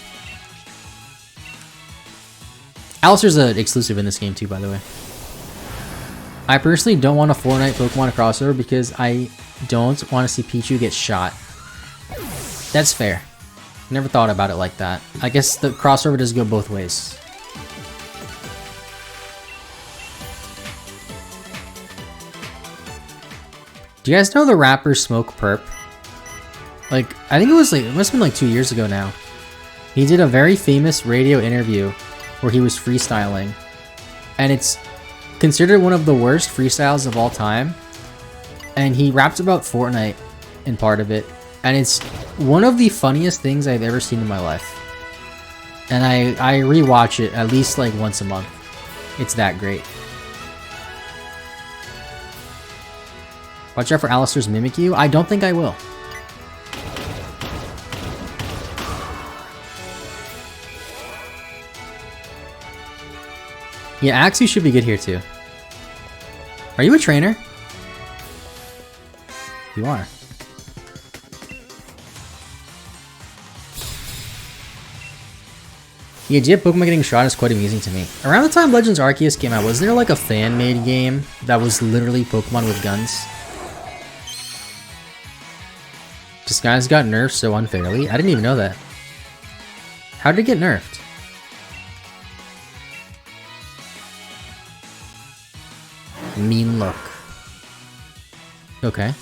Alistair's an exclusive in this game too, by the way. I personally don't want a Fortnite Pokemon crossover because I don't want to see Pichu get shot. That's fair. Never thought about it like that. I guess the crossover does go both ways. Do you guys know the rapper Smoke Perp? Like, I think it was like, it must have been like 2 years ago now. He did a very famous radio interview where he was freestyling. And it's considered one of the worst freestyles of all time. And he raps about Fortnite in part of it. And it's one of the funniest things I've ever seen in my life. And I rewatch it at least like once a month. It's that great. Watch out for Alistair's Mimikyu. I don't think I will. Yeah, Axie should be good here too. Are you a trainer? You are. The idea of Pokemon getting shot is quite amusing to me. Around the time Legends Arceus came out, was there like a fan-made game that was literally Pokemon with guns? Disguise got nerfed so unfairly? I didn't even know that. How did it get nerfed? Mean look. Okay.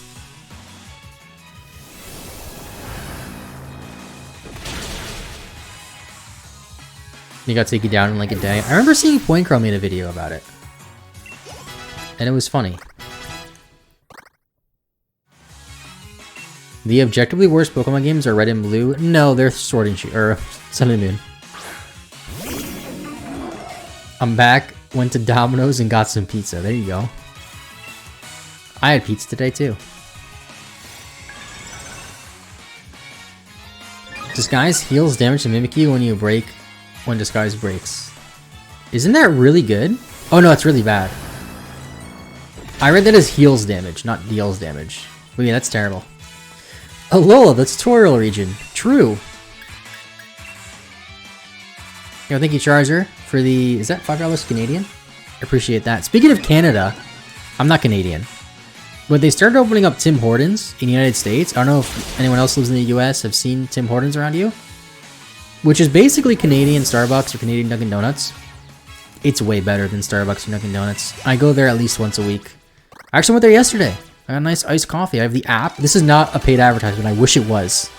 You gotta take you down in like a day. I remember seeing Point Girl made a video about it. And it was funny. The objectively worst Pokemon games are Red and Blue. No, they're Sword and Shield, or Sun and Moon. I'm back, went to Domino's and got some pizza. There you go. I had pizza today too. Disguise heals damage to Mimikyu when Disguise breaks. Isn't that really good? Oh no, it's really bad. I read that as heals damage, not deals damage. But yeah, that's terrible. Alola, the tutorial region. True. Yo, thank you, Charizard, for the... Is that $5 Canadian? I appreciate that. Speaking of Canada, I'm not Canadian. But they started opening up Tim Hortons in the United States. I don't know if anyone else lives in the US have seen Tim Hortons around you. Which is basically Canadian Starbucks or Canadian Dunkin' Donuts. It's way better than Starbucks or Dunkin' Donuts. I go there at least once a week. I actually went there yesterday. I got a nice iced coffee. I have the app. This is not a paid advertisement. I wish it was.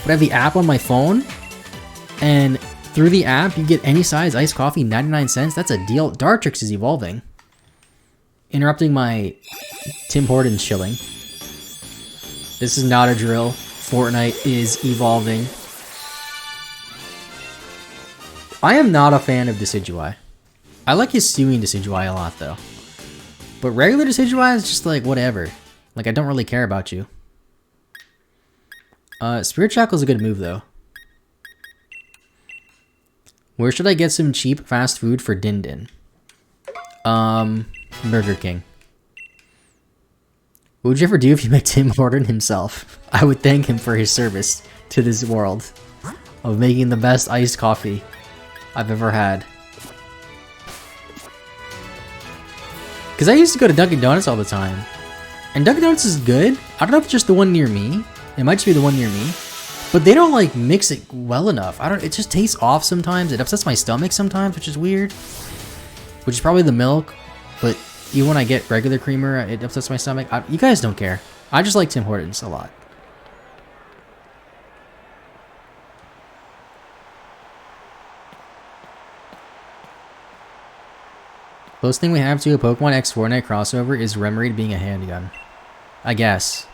But I have the app on my phone. And through the app, you get any size iced coffee, 99 cents. That's a deal. Dartrix is evolving. Interrupting my Tim Hortons chilling. This is not a drill. Fortnite is evolving. I am not a fan of Decidueye. I like his Hisuian Decidueye a lot though. But regular Decidueye is just like, whatever. Like, I don't really care about you. Spirit Shackle is a good move, though. Where should I get some cheap fast food for Din Din? Burger King. What would you ever do if you met Tim Horton himself? I would thank him for his service to this world of making the best iced coffee I've ever had. Because I used to go to Dunkin' Donuts all the time. And Dunkin' Donuts is good. I don't know if it's just the one near me. It might just be the one near me. But they don't like mix it well enough. It just tastes off sometimes. It upsets my stomach sometimes, which is weird. Which is probably the milk. But even when I get regular creamer, it upsets my stomach. You guys don't care. I just like Tim Hortons a lot. Closest thing we have to a Pokemon X Fortnite crossover is Remoraid being a handgun. I guess.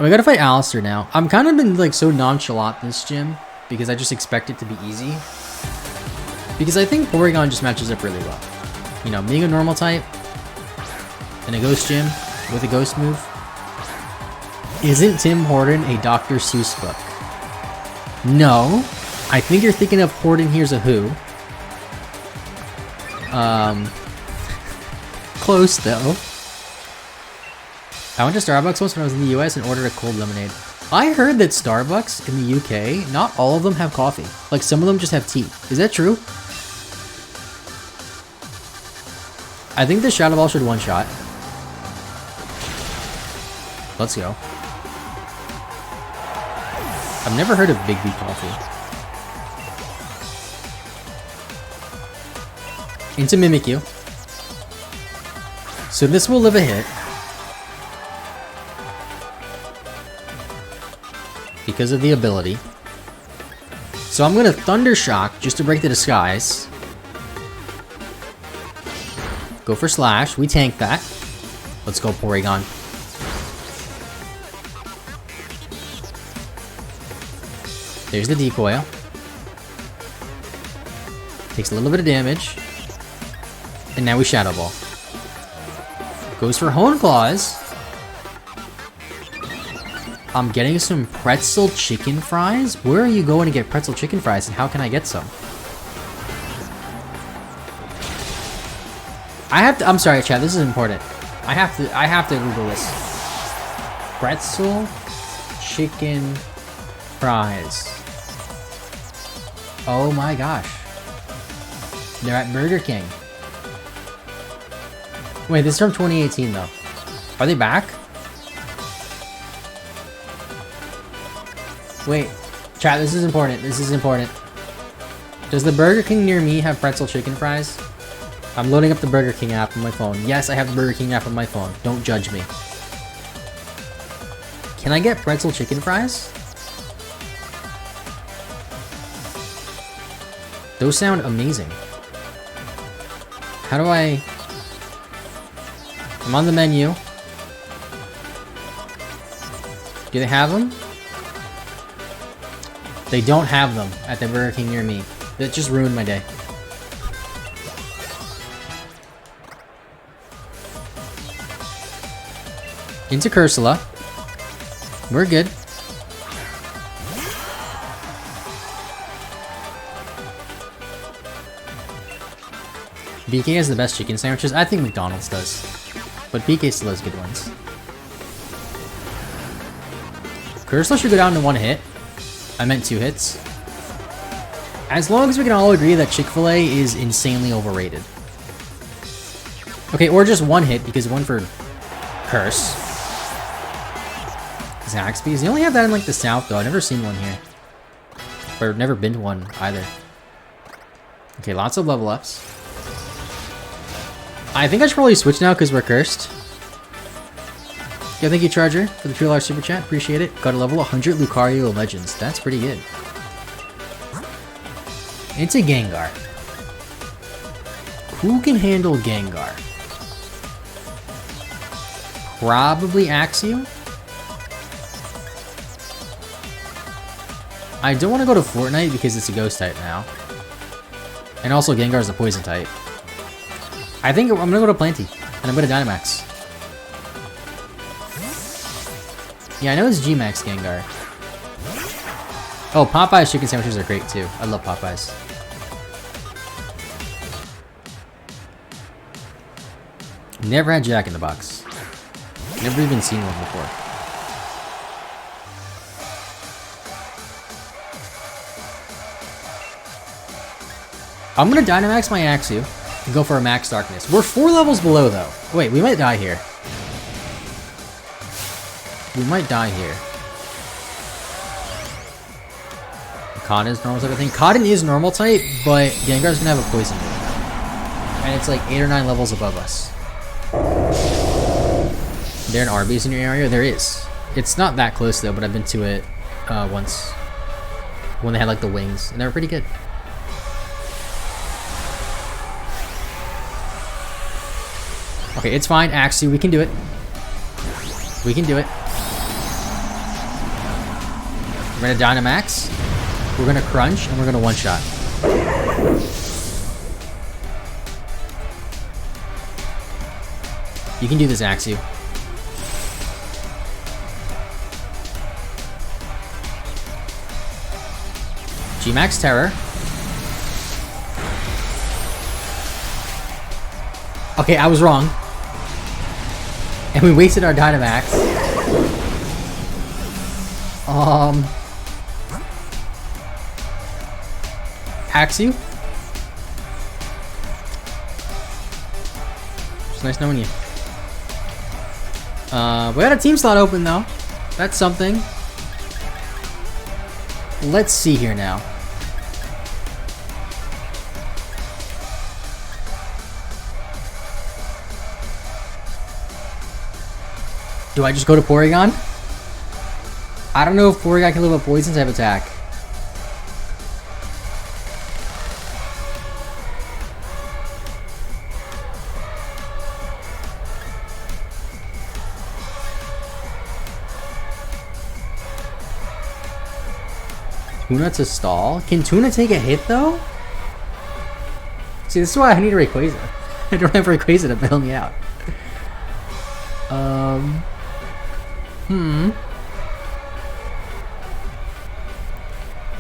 We gotta fight Alistair now. I'm kind of been like so nonchalant in this gym because I just expect it to be easy. Because I think Porygon just matches up really well. You know, being a normal type in a ghost gym with a ghost move. Isn't Tim Horton a Dr. Seuss book? No. I think you're thinking of Horton Hears a Who. Close though. I went to Starbucks once when I was in the US and ordered a cold lemonade. I heard that Starbucks in the UK, not all of them have coffee. Like, some of them just have tea. Is that true? I think the Shadow Ball should one-shot. Let's go. I've never heard of Big B coffee. Into Mimikyu. So this will live a hit. Because of the ability. So I'm gonna Thunder Shock just to break the disguise. Go for Slash. We tank that. Let's go Porygon. There's the decoy. Takes a little bit of damage. And now we Shadow Ball. Goes for Hone Claws. I'm getting some pretzel chicken fries. Where are you going to get pretzel chicken fries, and how can I get some? I'm sorry, chat. This is important. I have to Google this. Pretzel chicken fries. Oh my gosh. They're at Burger King. Wait, this is from 2018 though. Are they back? Wait, chat, this is important. This is important. Does the Burger King near me have pretzel chicken fries? I'm loading up the Burger King app on my phone. Yes, I have the Burger King app on my phone. Don't judge me. Can I get pretzel chicken fries? Those sound amazing. How do I... I'm on the menu. Do they have them? They don't have them at the Burger King near me. That just ruined my day. Into Cursula. We're good. BK has the best chicken sandwiches. I think McDonald's does. But BK still has good ones. Cursula should go down to 1 hit. I meant 2 hits. As long as we can all agree that Chick-fil-A is insanely overrated. Okay, or just 1 hit because 1 for Curse. Zaxby's. They only have that in like the south though. I've never seen one here. Or never been to one either. Okay, lots of level ups. I think I should probably switch now because we're cursed. Yeah, thank you, Charger, for the $2 super chat. Appreciate it. Got a level 100 Lucario Legends. That's pretty good. Into Gengar. Who can handle Gengar? Probably Axew? I don't want to go to Fortnite because it's a ghost type now. And also Gengar's a poison type. I think I'm gonna go to Planty, and I'm gonna Dynamax. Yeah, I know it's G-Max Gengar. Oh, PaPaSea chicken sandwiches are great too. I love Popeyes. Never had Jack in the Box. Never even seen one before. I'm gonna Dynamax my Axew and go for a Max Darkness. We're 4 levels below though. Wait, we might die here. We might die here. Cotton is normal type, I think. Cotton is normal type, but Gengar's gonna have a poison move. And it's like 8 or 9 levels above us. There an Arby's in your area? There is. It's not that close though, but I've been to it once. When they had like the wings, and they were pretty good. Okay, it's fine, Axew, we can do it. We can do it. We're gonna Dynamax, we're gonna Crunch, and we're gonna one-shot. You can do this, Axew. G-Max Terror. Okay, I was wrong. And we wasted our Dynamax. Axew? It's nice knowing you. We got a team slot open though. That's something. Let's see here now. Do I just go to Porygon? I don't know if Porygon can live a poison type attack. Tuna to stall? Can Tuna take a hit though? See, this is why I need a Rayquaza. I don't have Rayquaza to bail me out.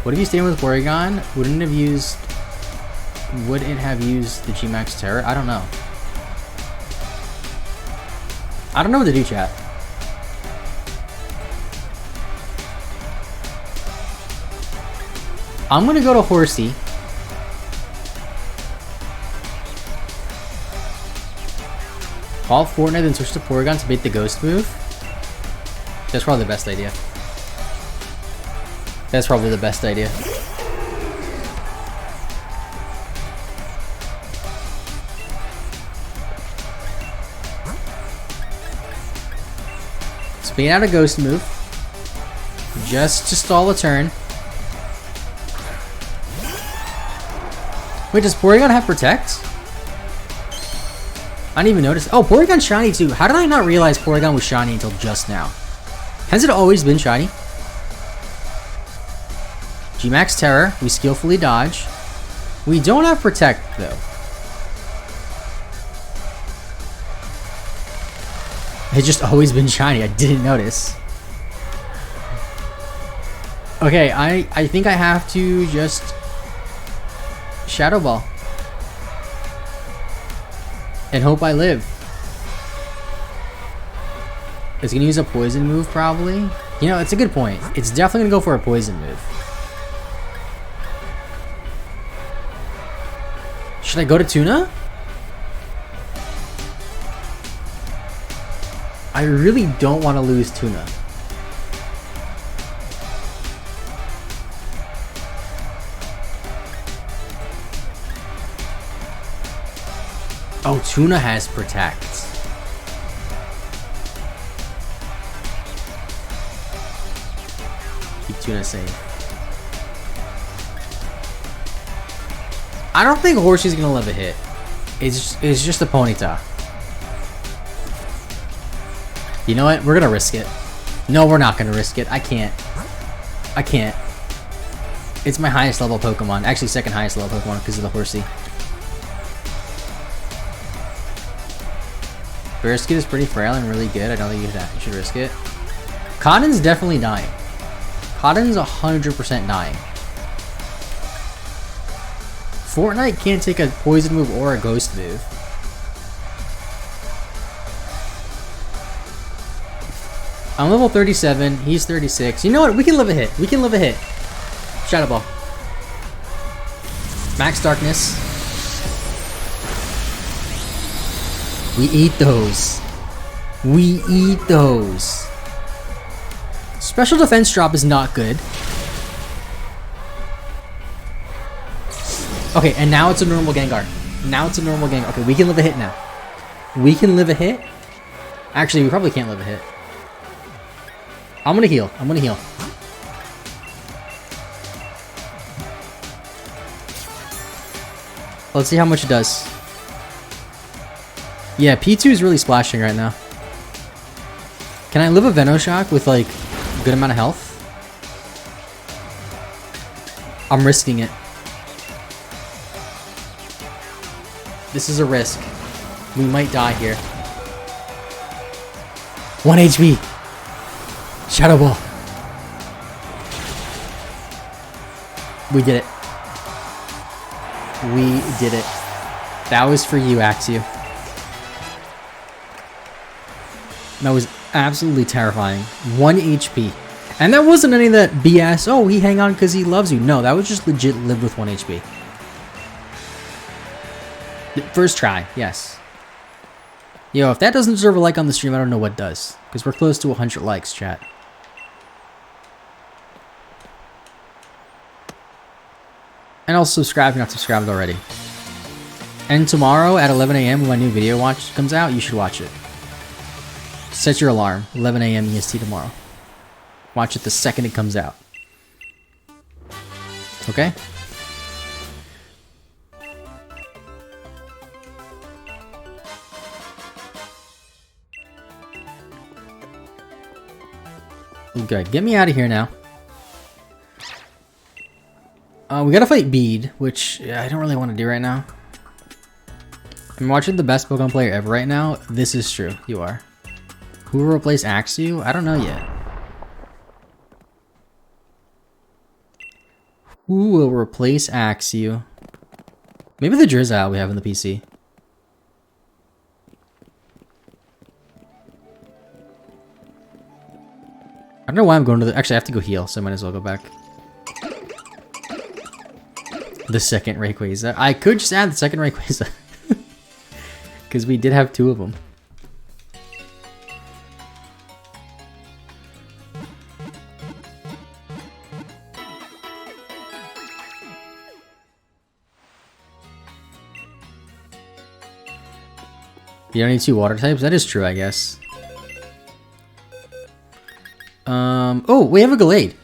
What if you stayed with Porygon? Wouldn't it have used the G-Max Terror? I don't know. I don't know what to do, chat. I'm gonna go to Horsey. Call Fortnite and switch to Porygon to bait the ghost move. That's probably the best idea. That's probably the best idea. Spin out a ghost move. Just to stall a turn. Wait, does Porygon have Protect? I didn't even notice. Oh, Porygon's shiny too. How did I not realize Porygon was shiny until just now? Has it always been shiny? G-Max Terror. We skillfully dodge. We don't have Protect though. It's just always been shiny. I didn't notice. Okay, I think I have to just Shadow Ball and hope I live. It's gonna use a poison move probably. You know, it's a good point. It's definitely gonna go for a poison move. Should I go to Tuna? I really don't want to lose Tuna. Oh, Tuna has Protect. Keep Tuna safe. I don't think Horsey's gonna live a hit. It's just a Ponyta. You know what? We're gonna risk it. No, we're not gonna risk it. I can't. I can't. It's my highest level Pokemon. Actually, second highest level Pokemon because of the Horsey. Biscuit is pretty frail and really good. I don't think you should risk it. Cotton's definitely dying. Cotton's 100% dying. Fortnite can't take a poison move or a ghost move. I'm level 37. He's 36. You know what? We can live a hit. We can live a hit. Shadow Ball. Max Darkness. We eat those. We eat those. Special defense drop is not good. Okay, and now it's a normal Gengar. Now it's a normal Gengar. Okay, we can live a hit now. We can live a hit. Actually, we probably can't live a hit. I'm gonna heal. I'm gonna heal. Let's see how much it does. Yeah, P2 is really splashing right now. Can I live a Venoshock with like a good amount of health? I'm risking it. This is a risk. We might die here. 1 HP. Shadow Ball. We did it. We did it. That was for you, Axew. That was absolutely terrifying. 1 HP. And that wasn't any of that BS, oh, he hang on because he loves you. No, that was just legit live with 1 HP. First try, yes. Yo, if that doesn't deserve a like on the stream, I don't know what does. Because we're close to 100 likes, chat. And also subscribe if you're not subscribed already. And tomorrow at 11 AM when my new video comes out, you should watch it. Set your alarm, 11 AM EST tomorrow. Watch it the second it comes out. Okay? Okay, get me out of here now. We gotta fight Bede, which I don't really want to do right now. I'm watching the best Pokemon player ever right now. This is true. You are. Who will replace Axew? I don't know yet. Who will replace Axew? Maybe the Drizzile we have in the PC. I don't know why I'm going to the... Actually, I have to go heal, so I might as well go back. The second Rayquaza. I could just add the second Rayquaza. Because we did have 2 of them. You don't need 2 water types? That is true, I guess. Oh, we have a Gallade.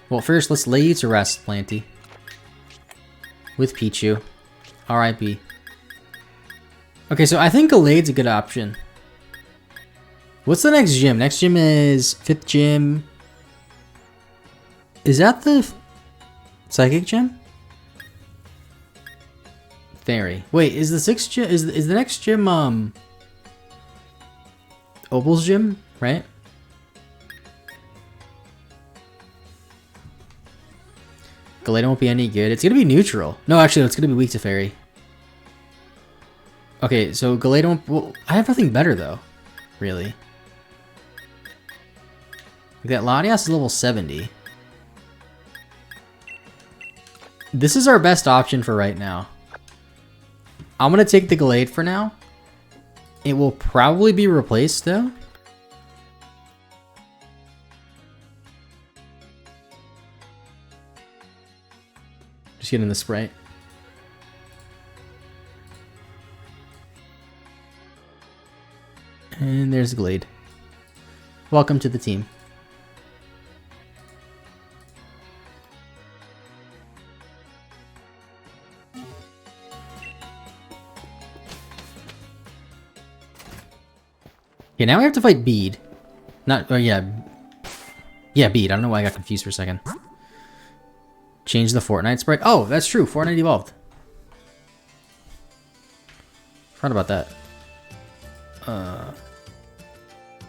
Well, first, let's lay you to rest, Planty. With Pichu. R.I.P. Okay, so I think Gallade's a good option. What's the next gym? Next gym is 5th gym. Is that the Psychic gym? Fairy. Wait, is the 6th gym... Is the next gym, Opal's gym? Right? Gallade won't be any good. It's gonna be neutral. No, actually, it's gonna be weak to Fairy. Okay, so Gallade won't... Well, I have nothing better, though. Really. That Latias is level 70. This is our best option for right now. I'm gonna take the Gallade for now. It will probably be replaced, though. Just getting the Sprite. And there's Glade. Welcome to the team. Okay, now we have to fight Bede. Not, yeah. Yeah, Bede. I don't know why I got confused for a second. Change the Fortnite sprite. Oh, that's true. Fortnite evolved. Forgot about that.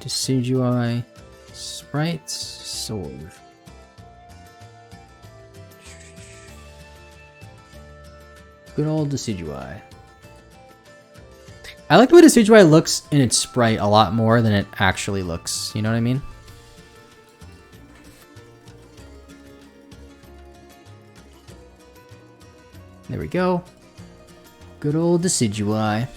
Decidueye sprites sword. Good old Decidueye. I like the way Decidueye looks in its sprite a lot more than it actually looks. You know what I mean? There we go. Good old Decidueye.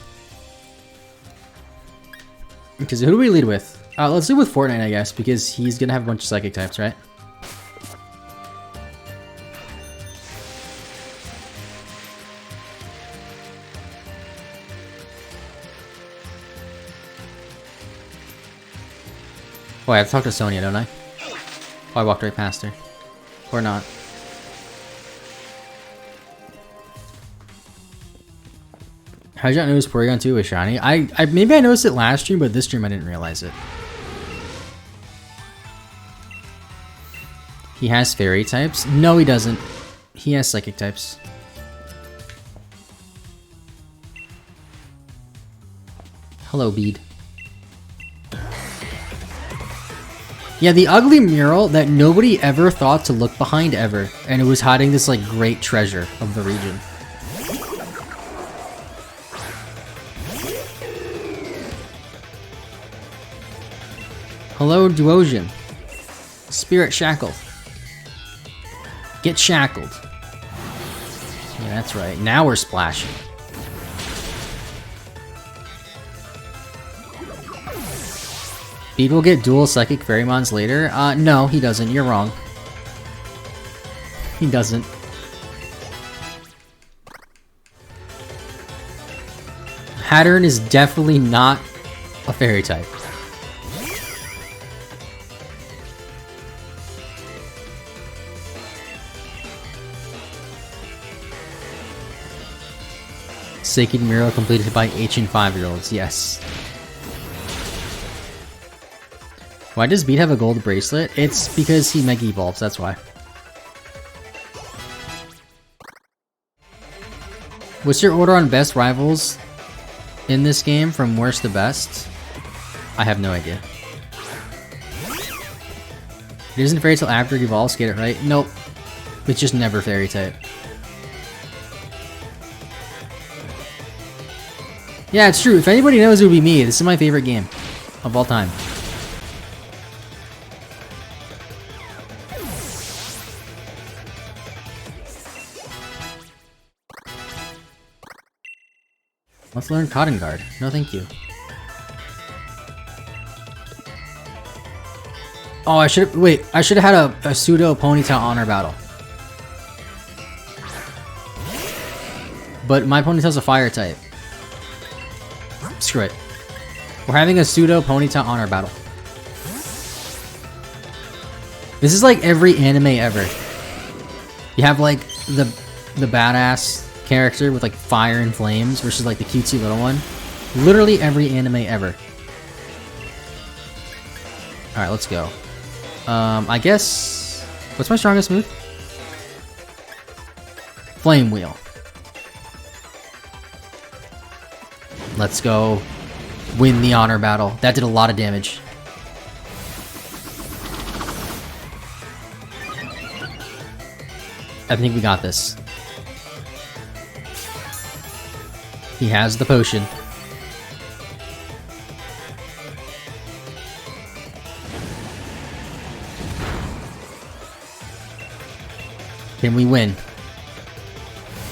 Because who do we lead with? Let's lead with Fortnite, I guess, because he's gonna have a bunch of psychic types, right? Oh, I have to talk to Sonya, don't I? Oh, I walked right past her. Or not. How did you not notice Porygon 2 was shiny? Maybe I noticed it last stream, but this stream I didn't realize it. He has fairy types? No, he doesn't. He has psychic types. Hello, Bede. Yeah, the ugly mural that nobody ever thought to look behind ever, and it was hiding this like great treasure of the region. Hello, Duosian. Spirit shackled. Get shackled. Yeah, that's right. Now we're splashing. Beat will get dual psychic Fairy-mons later. No, he doesn't. You're wrong. He doesn't. Hattern is definitely not a fairy type. Sacred Mirror completed by ancient 5-year-olds, yes. Why does Beat have a gold bracelet? It's because he Mega Evolves, that's why. What's your order on best rivals in this game from worst to best? I have no idea. It isn't fairy till after it evolves, get it right? Nope. It's just never fairy type. Yeah, it's true. If anybody knows, it would be me. This is my favorite game of all time. Let's learn Cotton Guard. No, thank you. Oh, I should wait. I should have had a pseudo Ponyta honor battle. But my Ponyta's a fire type. Screw it. We're having a pseudo Ponyta honor battle. This is like every anime ever. You have like the badass character with like fire and flames versus like the cutesy little one. Literally every anime ever. Alright, let's go. I guess... What's my strongest move? Flame Wheel. Let's go win the honor battle. That did a lot of damage. I think we got this. He has the potion. Can we win?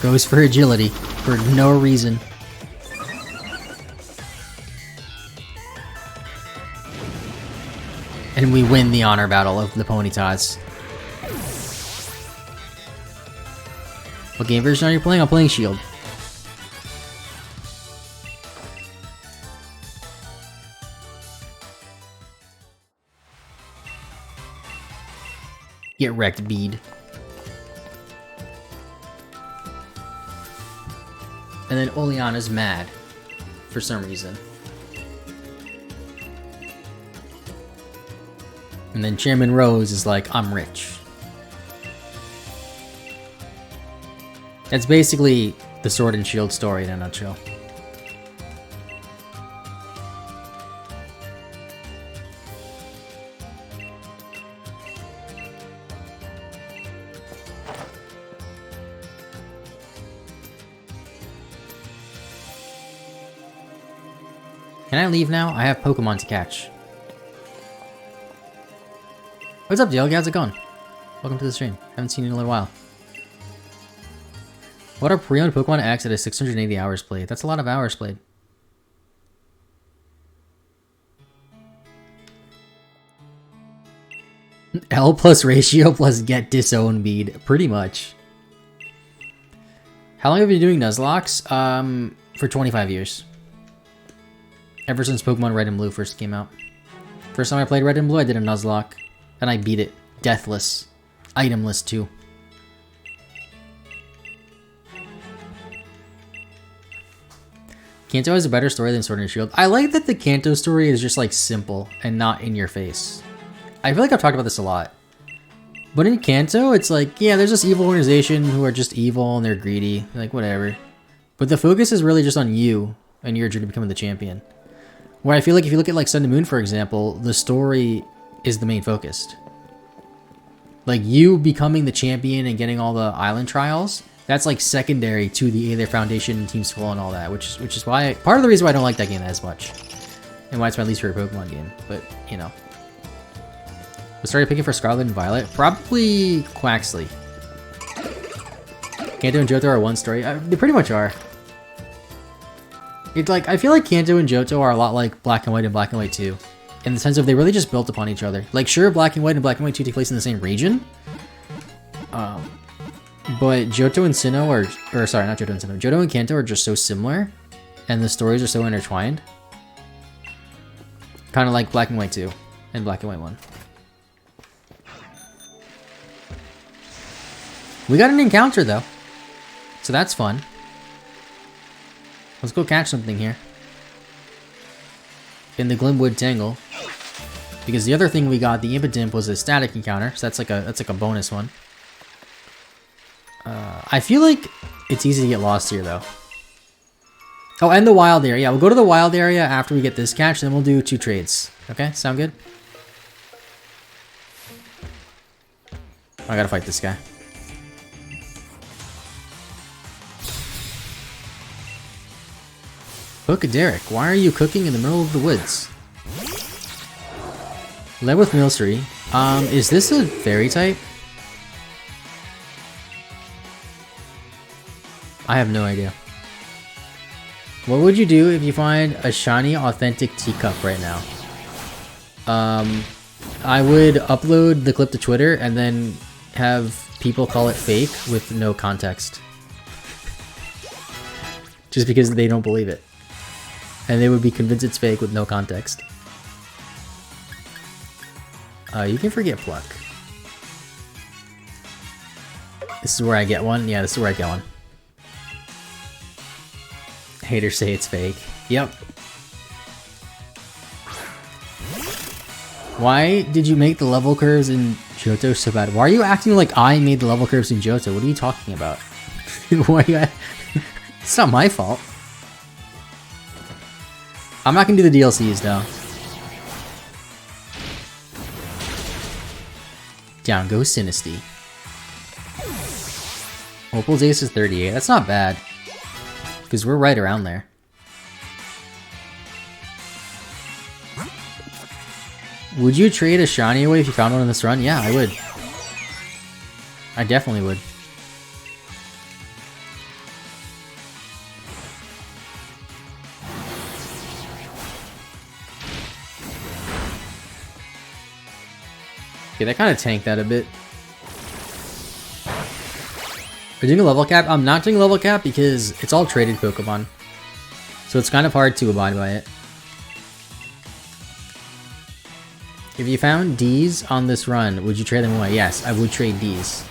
Goes for agility for no reason. And we win the honor battle of the Ponytas. What game version are you playing? I'm playing Shield. Get wrecked, Bead. And then Oleana's mad for some reason. And then Chairman Rose is like, I'm rich. That's basically the Sword and Shield story in a nutshell. Can I leave now? I have Pokemon to catch. What's up, Dale? How's it going? Welcome to the stream. Haven't seen you in a little while. What are pre-owned Pokemon X at a 680 hours played? That's a lot of hours played. L plus ratio plus get disown bead. Pretty much. How long have you been doing Nuzlocke? For 25 years. Ever since Pokemon Red and Blue first came out. First time I played Red and Blue, I did a Nuzlocke. And I beat it. Deathless. Itemless, too. Kanto has a better story than Sword and Shield. I like that the Kanto story is just, like, simple and not in your face. I feel like I've talked about this a lot. But in Kanto, it's like, yeah, there's this evil organization who are just evil and they're greedy. Like, whatever. But the focus is really just on you and your journey to becoming the champion. Where I feel like if you look at, like, Sun and Moon, for example, the story is the main focus. Like, you becoming the champion and getting all the island trials, that's like secondary to the Aether Foundation and Team Skull and all that, which is why part of the reason why I don't like that game as much, and why it's my least favorite Pokemon game. But you know, We started picking for Scarlet and Violet. Probably Quaxley. Kanto and Johto are one story. They pretty much are. It's like, I feel like Kanto and Johto are a lot like Black and White and Black and White 2. In the sense of they really just built upon each other. Like, sure, Black and White 2 take place in the same region. But Johto and Sinnoh are, or sorry, not Johto and Sinnoh. Johto and Kanto are just so similar. And the stories are so intertwined. Kind of like Black and White 2 and Black and White 1. We got an encounter though. So that's fun. Let's go catch something here. In the Glimwood Tangle. Because the other thing we got, the Impotent, was a static encounter. So that's like a bonus one. I feel like it's easy to get lost here though. Oh, and the wild area. Yeah, we'll go to the wild area after we get this catch, then we'll do 2 trades. Okay, sound good? I gotta fight this guy. Cook Derek, why are you cooking in the middle of the woods? Led with Milcery. Is this a fairy type? I have no idea. What would you do if you find a shiny authentic teacup right now? I would upload the clip to Twitter and then have people call it fake with no context. Just because they don't believe it. And they would be convinced it's fake with no context. You can forget Pluck. This is where I get one? Yeah, this is where I get one. Haters say it's fake. Yep. Why did you make the level curves in Johto so bad? Why are you acting like I made the level curves in Johto? What are you talking about? Why are you It's not my fault. I'm not gonna do the DLCs though. Down goes Sinisty. Opal's ace is 38. That's not bad. Because we're right around there. Would you trade a shiny away if you found one in this run? Yeah, I would. I definitely would. Okay, that kind of tanked that a bit. We're doing a level cap? I'm not doing a level cap because it's all traded Pokemon. So it's kind of hard to abide by it. If you found Ds on this run, would you trade them away? Yes, I would trade Ds.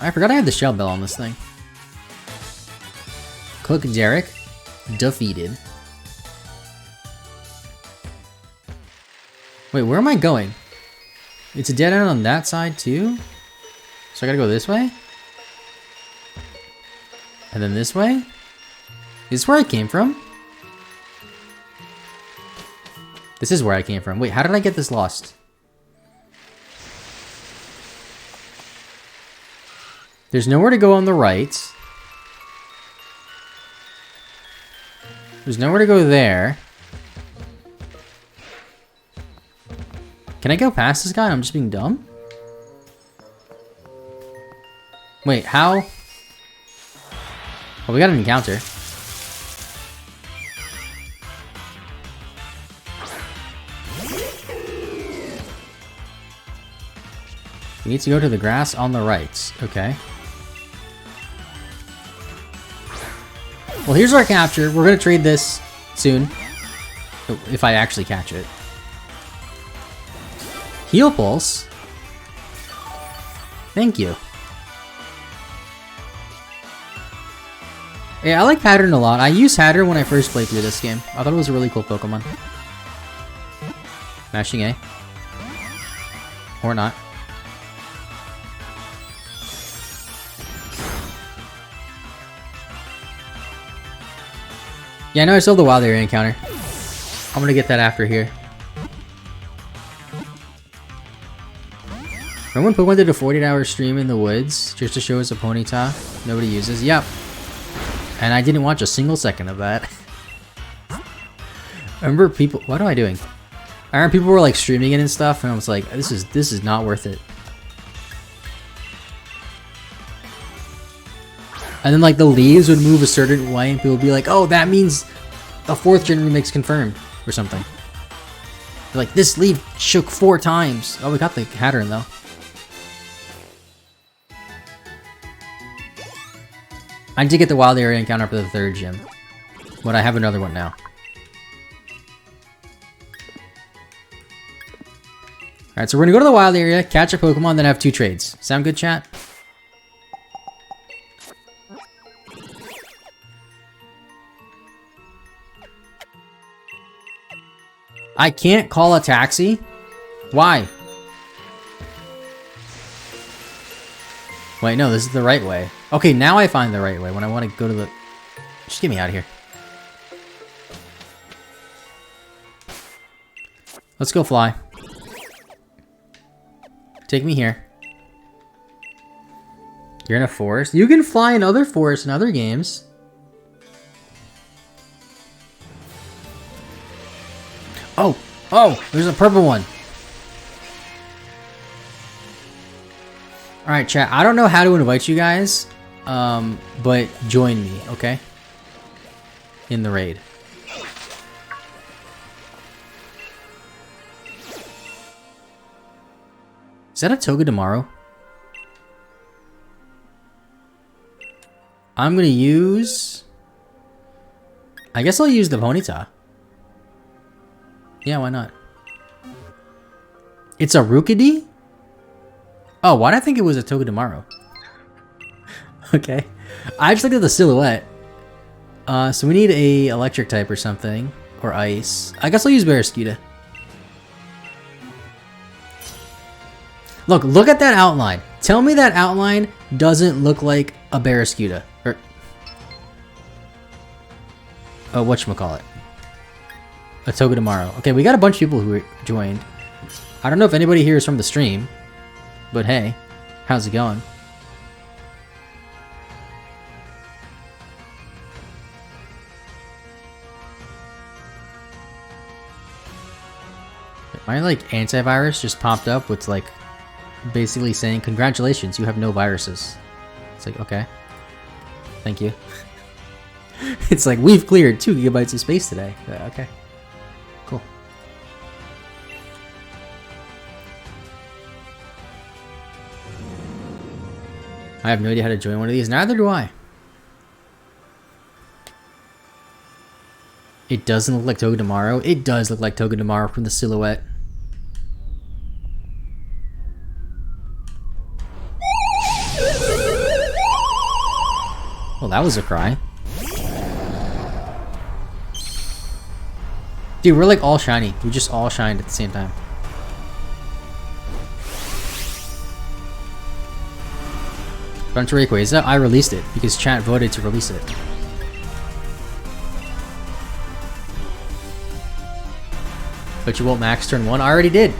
I forgot I had the Shell Bell on this thing. Cook Derek, defeated. Wait, where am I going? It's a dead end on that side too? So I gotta go this way? And then this way? Is this where I came from? This is where I came from. Wait, how did I get this lost? There's nowhere to go on the right. There's nowhere to go there. Can I go past this guy? I'm just being dumb? Wait, how? Oh, we got an encounter. We need to go to the grass on the right. Okay. Well, here's our capture. We're gonna trade this soon. If I actually catch it. Heal Pulse. Thank you. Yeah, I like Pattern a lot. I used Hatter when I first played through this game. I thought it was a really cool Pokemon. Mashing A. Or not. Yeah, I know I still have the Wild Area encounter. I'm gonna get that after here. Remember when Pokemon did a 48-hour stream in the woods just to show us a Ponyta nobody uses? Yep. And I didn't watch a single second of that. I remember people. What am I doing? I remember people were like streaming it and stuff, and I was like, this is not worth it. And then like the leaves would move a certain way, and people would be like, "Oh, that means the 4th gen remix confirmed," or something. They're like, this leaf shook 4 times. Oh, we got the Hatteran though. I did get the wild area encounter for the 3rd gym, but I have another one now. Alright, so we're gonna go to the wild area, catch a Pokemon, then have 2 trades. Sound good, chat? I can't call a taxi? Why? Wait, no, this is the right way. Okay, now I find the right way when I want to go to the... Just get me out of here. Let's go fly. Take me here. You're in a forest? You can fly in other forests in other games. Oh! Oh! There's a purple one! Alright, chat. I don't know how to invite you guys, but join me, okay? In the raid. Is that a Togedemaru? I'm gonna use... I guess I'll use the Ponyta. Yeah, why not? It's a Rookidee? Oh, why did I think it was a Togedemaru? Okay. I just looked at the silhouette. So we need a electric type or something. Or ice. I guess I'll use Barraskewda. Look at that outline. Tell me that outline doesn't look like a Barraskewda. Or... Oh, whatchamacallit. A Togedemaru. Okay, we got a bunch of people who joined. I don't know if anybody here is from the stream. But hey, how's it going? My like antivirus just popped up with like basically saying congratulations, you have no viruses. It's like, okay. Thank you. It's like we've cleared 2 gigabytes of space today. Okay. Cool. I have no idea how to join one of these. Neither do I. It doesn't look like Togedemaru. It does look like Togedemaru from the silhouette. Well, that was a cry. Dude, we're like all shiny. We just all shined at the same time. Bunch of Rayquaza. I released it because chat voted to release it. But you won't max turn 1? I already did.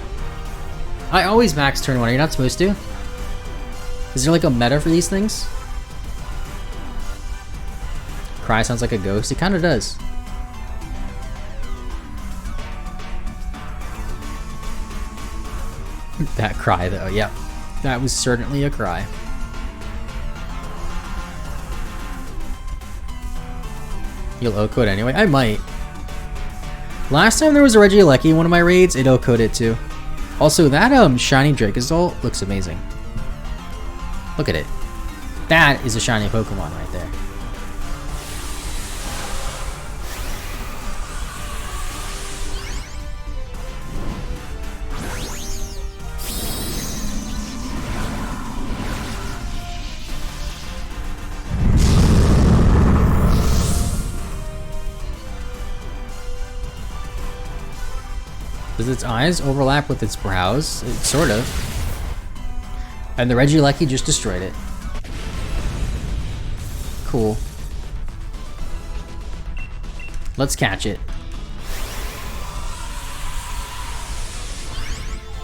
I always max turn 1. Are you not supposed to? Is there like a meta for these things? Cry sounds like a ghost. It kind of does. That cry though, yep. That was certainly a cry. You'll O-code anyway? I might. Last time there was a Regieleki in one of my raids, it O-coded too. Also, that shiny Dracozolt looks amazing. Look at it. That is a shiny Pokemon right there. Does its eyes overlap with its brows? It, sort of. And the Regieleki just destroyed it. Cool. Let's catch it.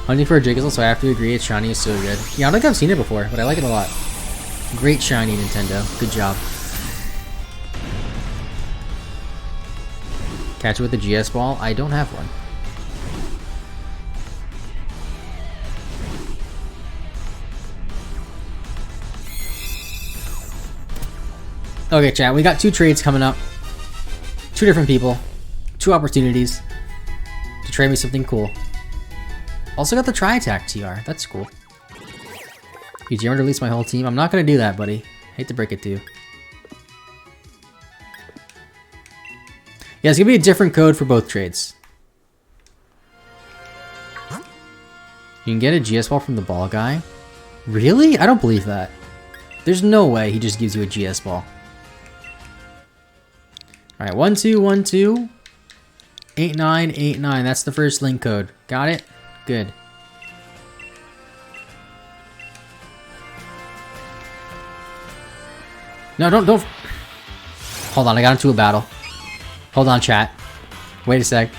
Hunting for a Jigsaw, so I have to agree its shiny is so good. Yeah, I don't think I've seen it before, but I like it a lot. Great shiny, Nintendo. Good job. Catch it with a GS ball? I don't have one. Okay, chat, we got 2 trades coming up. 2 different people. 2 opportunities to trade me something cool. Also got the Tri-Attack TR. That's cool. You want to release my whole team? I'm not going to do that, buddy. Hate to break it to you. Yeah, it's going to be a different code for both trades. You can get a GS ball from the ball guy? Really? I don't believe that. There's no way he just gives you a GS ball. Alright, 1 2 1 2 8 9 8 9. That's the first link code. Got it? Good. No, don't. Hold on, I got into a battle. Hold on, chat. Wait a sec.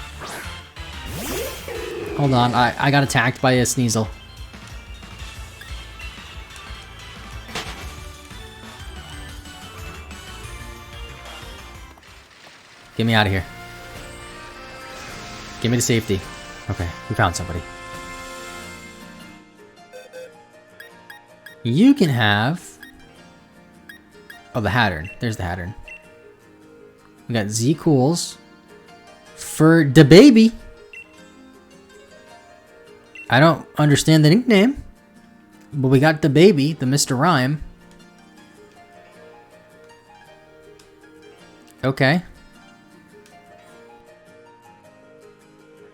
Hold on, I got attacked by a Sneasel. Get me out of here. Get me to safety. Okay, we found somebody. You can have... Oh, the Hattern. There's the Hattern. We got Z Cools for the baby. I don't understand the nickname, but we got the baby, the Mr. Rhyme. Okay.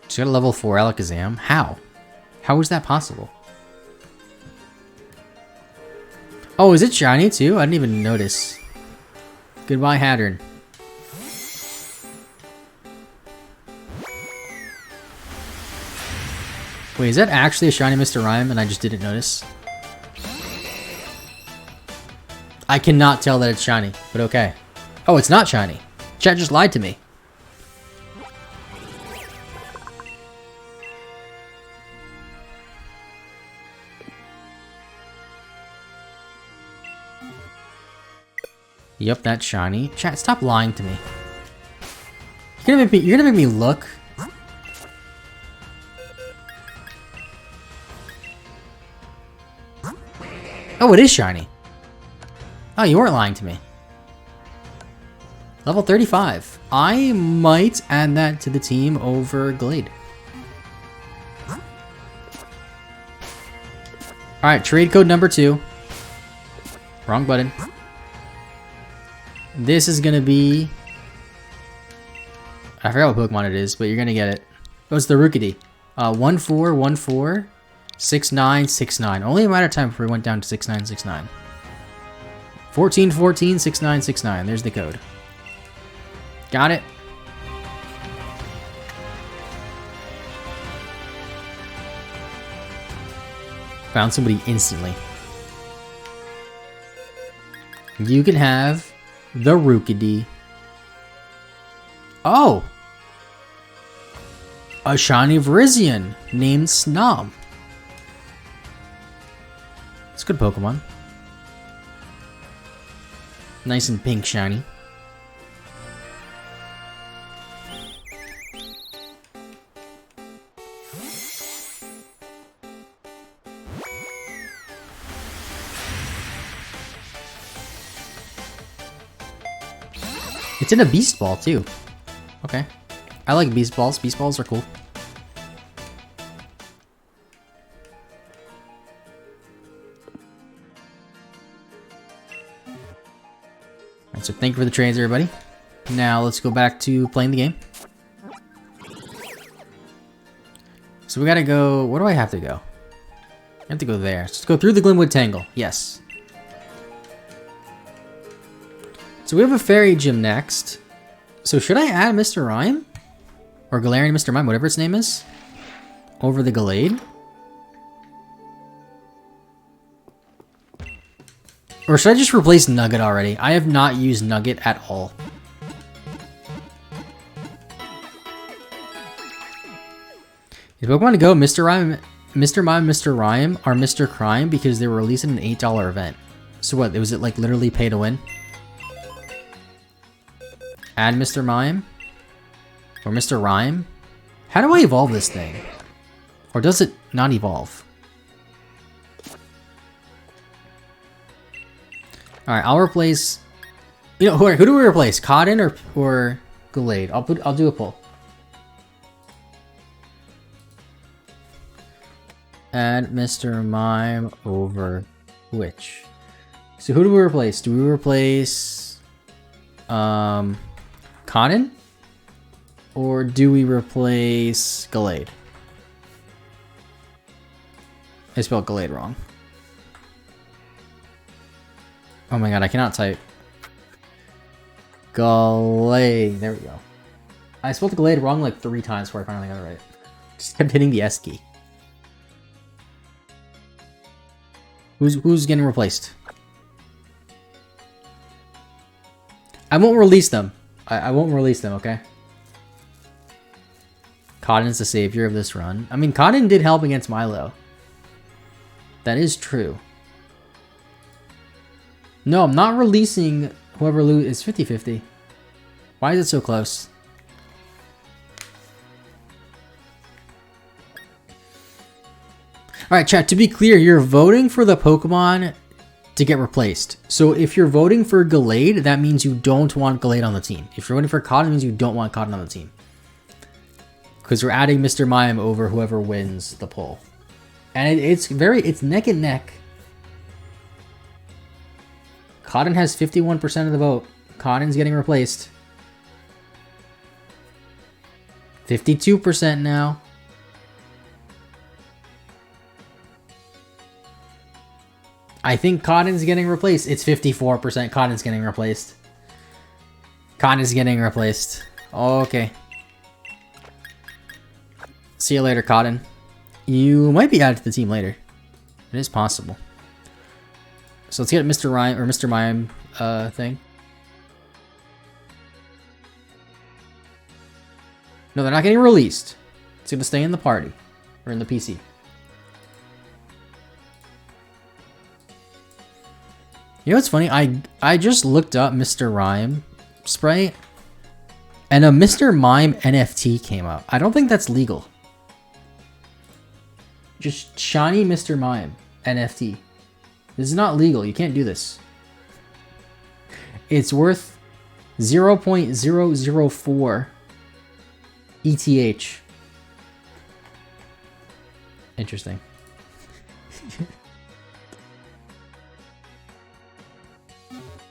She got a level 4 Alakazam. How? How is that possible? Oh, is it shiny too? I didn't even notice. Goodbye, Hattern. Wait, is that actually a shiny Mr. Rhyme and I just didn't notice? I cannot tell that it's shiny, but okay. Oh, it's not shiny. Chat just lied to me. Yep, that's shiny. Chat, stop lying to me. You're gonna make me look. Oh, it is shiny. Oh, you weren't lying to me. Level 35. I might add that to the team over Glade. Alright, trade code number 2. Wrong button. This is gonna be... I forgot what Pokemon it is, but you're gonna get it. Oh, it's the Rookidee. 1414 6969. Only a matter of time before we went down to 6969. 1414 6969. There's the code. Got it? Found somebody instantly. You can have the Rookidee. Oh! A shiny Virizion named Snob. It's a good Pokemon. Nice and pink shiny. It's in a Beast Ball too. Okay. I like Beast Balls. Beast Balls are cool. Alright, so thank you for the trades, everybody. Now let's go back to playing the game. So we gotta go... Where do I have to go? I have to go there. Let's go through the Glimwood Tangle. Yes. So we have a Fairy Gym next. So should I add Mr. Rhyme? Or Galarian Mr. Mime, whatever its name is? Over the Gallade? Or should I just replace Nugget already? I have not used Nugget at all. Is Pokemon to go Mr. Rhyme Mr. Mime, Mr. Rhyme are Mr. Crime because they were released in an $8 event. So what, was it like literally pay to win? Add Mr. Mime? Or Mr. Rhyme? How do I evolve this thing? Or does it not evolve? Alright, I'll replace... You know, who do we replace? Cotton or Glade? I'll do a poll. Add Mr. Mime over which? So who do we replace? Do we replace Cotton? Or do we replace Glade? I spelled Glade wrong. Oh my god, I cannot type. Glade. There we go. I spelled the Glade wrong like 3 times before I finally got it right. Just kept hitting the S key. Who's getting replaced? I won't release them. I won't release them, okay? Cotton's the savior of this run. I mean, Cotton did help against Milo. That is true. No, I'm not releasing whoever loses. It's 50-50. Why is it so close? Alright, chat, to be clear, you're voting for the Pokemon to get replaced. So if you're voting for Glade, that means you don't want Glade on the team. If you're voting for Cotton, it means you don't want Cotton on the team. Because we're adding Mr. Mime over whoever wins the poll. And it's neck and neck. Cotton has 51% of the vote. Cotton's getting replaced. 52% now. I think Cotton's getting replaced. It's 54%. Cotton's getting replaced. Cotton's getting replaced. Okay. See you later, Cotton. You might be added to the team later. It is possible. So let's get Mr. Rhyme or Mr. Mime thing. No, they're not getting released. It's gonna stay in the party or in the PC. You know what's funny? I just looked up Mr. Rhyme Sprite, and a Mr. Mime NFT came up. I don't think that's legal. Just shiny Mr. Mime NFT. This is not legal. You can't do this. It's worth 0.004 ETH. Interesting.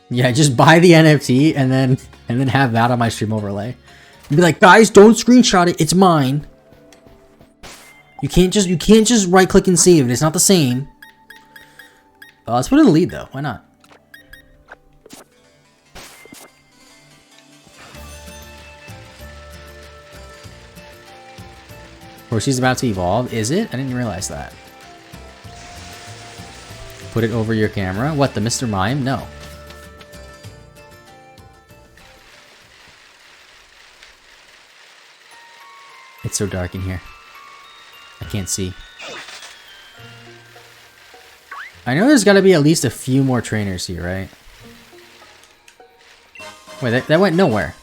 Yeah, just buy the NFT and then have that on my stream overlay. And be like, guys, don't screenshot it. It's mine. You can't just right click and save it. It's not the same. Let's put it in the lead though. Why not? Or she's about to evolve. Is it? I didn't realize that. Put it over your camera. What, the Mr. Mime? No. It's so dark in here. I can't see. I know there's got to be at least a few more trainers here, right? Wait, that went nowhere.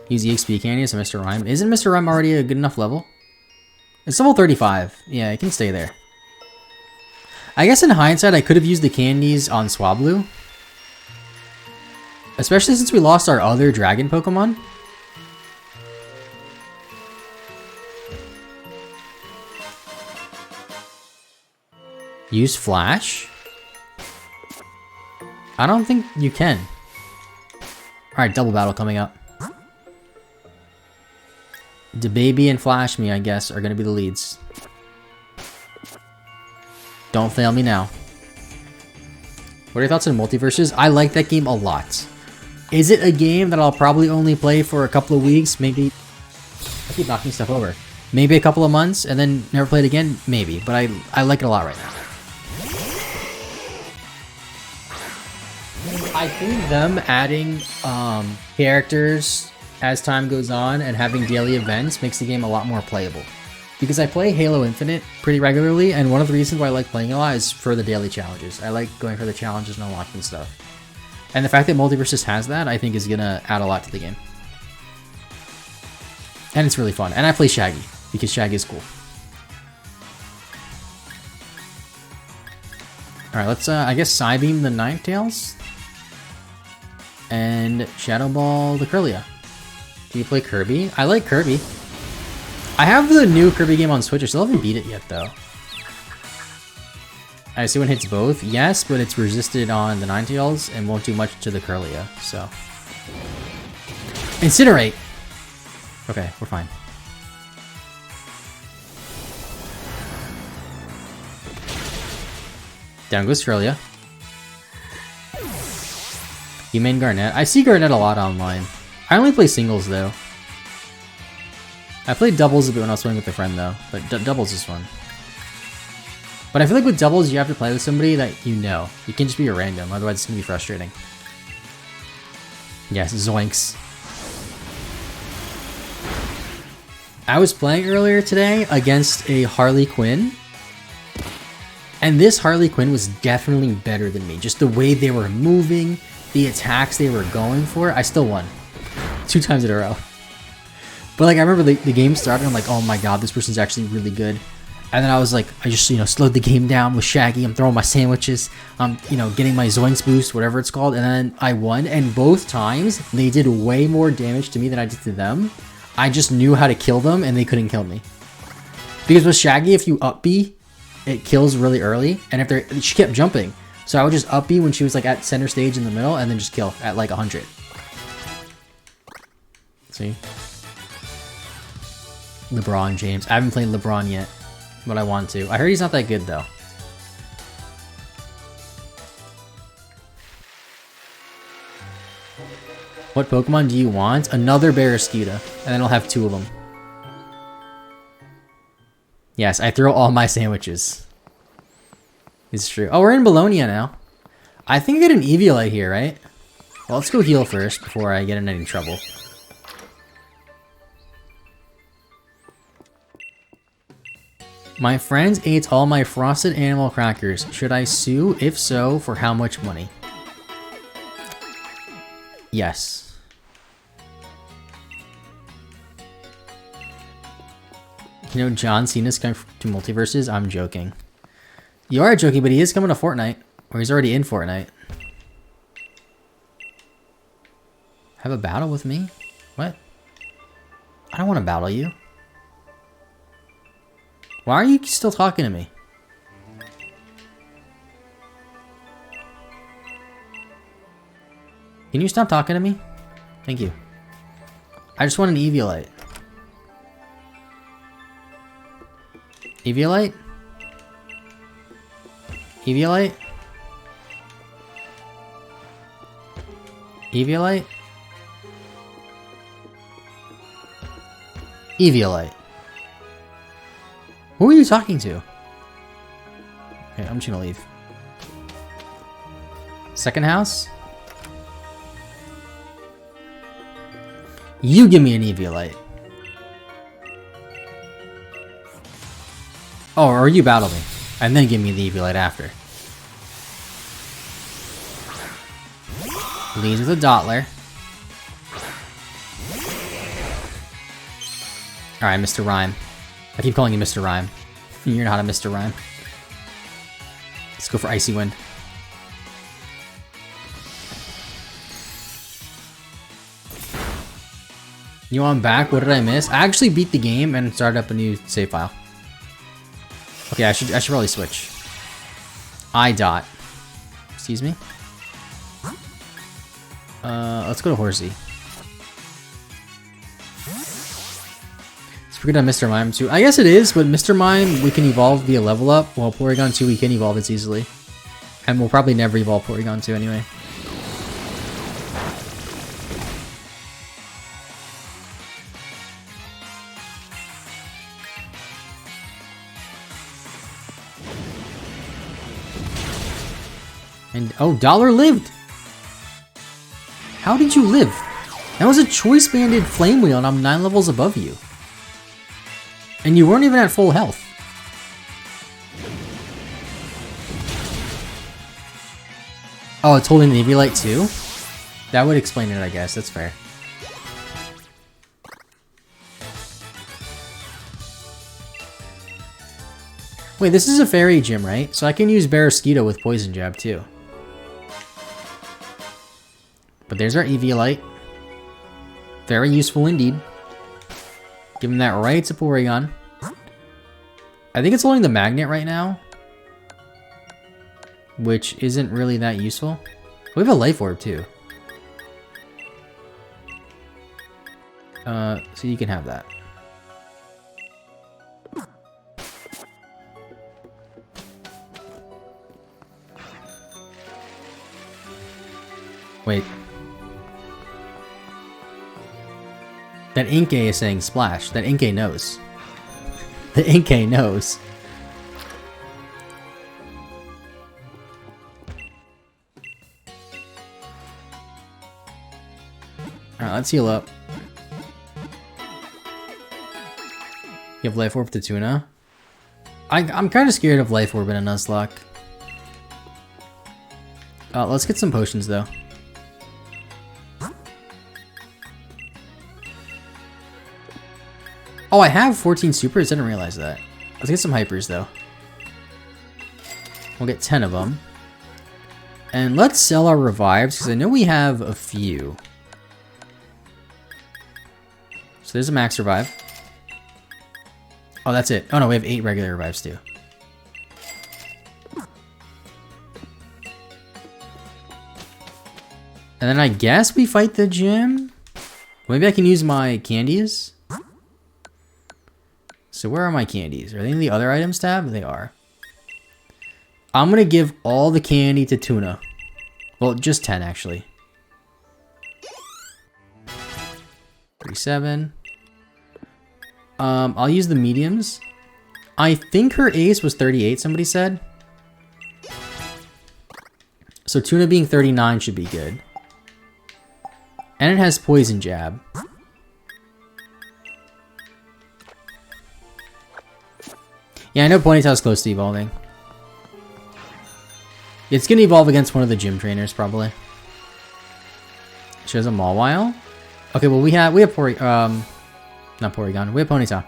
Use EXP candies and Mr. Rhyme. Isn't Mr. Rhyme already a good enough level? It's level 35. Yeah, it can stay there. I guess in hindsight, I could have used the candies on Swablu. Especially since we lost our other dragon Pokemon. Use Flash? I don't think you can. Alright, double battle coming up. The baby and Flash Me, I guess, are going to be the leads. Don't fail me now. What are your thoughts on Multiverses? I like that game a lot. Is it a game that I'll probably only play for a couple of weeks? Maybe. I keep knocking stuff over. Maybe a couple of months and then never play it again? Maybe. But I like it a lot right now. I think them adding characters as time goes on and having daily events makes the game a lot more playable. because I play Halo Infinite pretty regularly, and one of the reasons why I like playing a lot is for the daily challenges. I like going for the challenges and unlocking stuff. And the fact that Multiversus has that, I think, is gonna add a lot to the game. And it's really fun. And I play Shaggy, because Shaggy is cool. Alright, let's, I guess, Psybeam the Ninetales. And Shadow Ball the Kirlia. Do you play Kirby? I like Kirby. I have the new Kirby game on Switch. I still haven't beat it yet, though. I see one hits both. Yes, but it's resisted on the Ninetales and won't do much to the Kirlia, so. Incinerate! Okay, we're fine. Down goes Kirlia. You main Garnet. I see Garnet a lot online. I only play singles, though. I played doubles a bit when I was playing with a friend, though, but doubles is fun. But I feel like with doubles, you have to play with somebody that you know. You can't just be a random, otherwise it's gonna be frustrating. Yes, Zoinks. I was playing earlier today against a Harley Quinn, and this Harley Quinn was definitely better than me. Just the way they were moving, the attacks they were going for, I still won. 2 times in a row. But like I remember the game started, I'm like, oh my god, this person's actually really good. And then I was like, I just, you know, slowed the game down with Shaggy. I'm throwing my sandwiches. I'm, you know, getting my Zoinks boost, whatever it's called. And then I won. And both times, they did way more damage to me than I did to them. I just knew how to kill them, and they couldn't kill me. Because with Shaggy, if you up B, it kills really early. And if she kept jumping. So I would just up B when she was like at center stage in the middle, and then just kill at like 100. See? LeBron James. I haven't played LeBron yet, but I want to. I heard he's not that good, though. What Pokemon do you want? Another Barraskewda, and then I'll have 2 of them. Yes, I throw all my sandwiches. It's true. Oh, we're in Bologna now. I think I get an Eviolite here, right? Well, let's go heal first before I get in any trouble. My friends ate all my frosted animal crackers. Should I sue? If so, for how much money? Yes. You know John Cena's coming to Multiverses? I'm joking. You are joking, but he is coming to Fortnite. Or he's already in Fortnite. Have a battle with me? What? I don't want to battle you. Why are you still talking to me? Can you stop talking to me? Thank you. I just want an Eviolite. Eviolite? Eviolite? Eviolite? Eviolite. Who are you talking to? Okay, I'm just gonna leave. Second house? You give me an Eviolite. Oh, or you battle me. And then give me the Eviolite after. Leads with a Dottler. Alright, Mr. Rhyme. I keep calling you Mr. Rhyme. You're not a Mr. Rhyme. Let's go for Icy Wind. You know I'm back? What did I miss? I actually beat the game and started up a new save file. Okay, I should probably switch. I. Excuse me? Let's go to Horsey. Let's forget on Mr. Mime too. I guess it is, but Mr. Mime we can evolve via level up, while Porygon 2 we can evolve it easily. And we'll probably never evolve Porygon 2 anyway. And oh, Dollar lived! How did you live? That was a choice banded flame wheel and I'm 9 levels above you. And you weren't even at full health. Oh, it's holding the Eviolite too? That would explain it, I guess. That's fair. Wait, this is a fairy gym, right? So I can use Barrasquito with Poison Jab too. But there's our Eviolite. Very useful indeed. Give him that right to Porygon. I think it's holding the Magnet right now, which isn't really that useful. We have a Life Orb too. So you can have that. Wait. That Inkay is saying splash. That Inkay knows. The Inkay knows. Alright, let's heal up. You have Life Orb to Tuna. I'm kind of scared of Life Orb in a Nuzlocke. Let's get some potions though. Oh, I have 14 supers? I didn't realize that. Let's get some hypers though. We'll get 10 of them. And let's sell our revives, because I know we have a few. So there's a max revive. Oh, that's it. Oh no, we have 8 regular revives too. And then I guess we fight the gym? Maybe I can use my candies? So where are my candies? Are they in the other items tab? They are. I'm going to give all the candy to Tuna. Well, just 10 actually. 37. I'll use the mediums. I think her ace was 38, somebody said. So Tuna being 39 should be good. And it has Poison Jab. Yeah, I know Ponytail's close to evolving. It's gonna evolve against one of the gym trainers, probably. She has a Mawile? Okay, well we have not Porygon, we have Ponytail.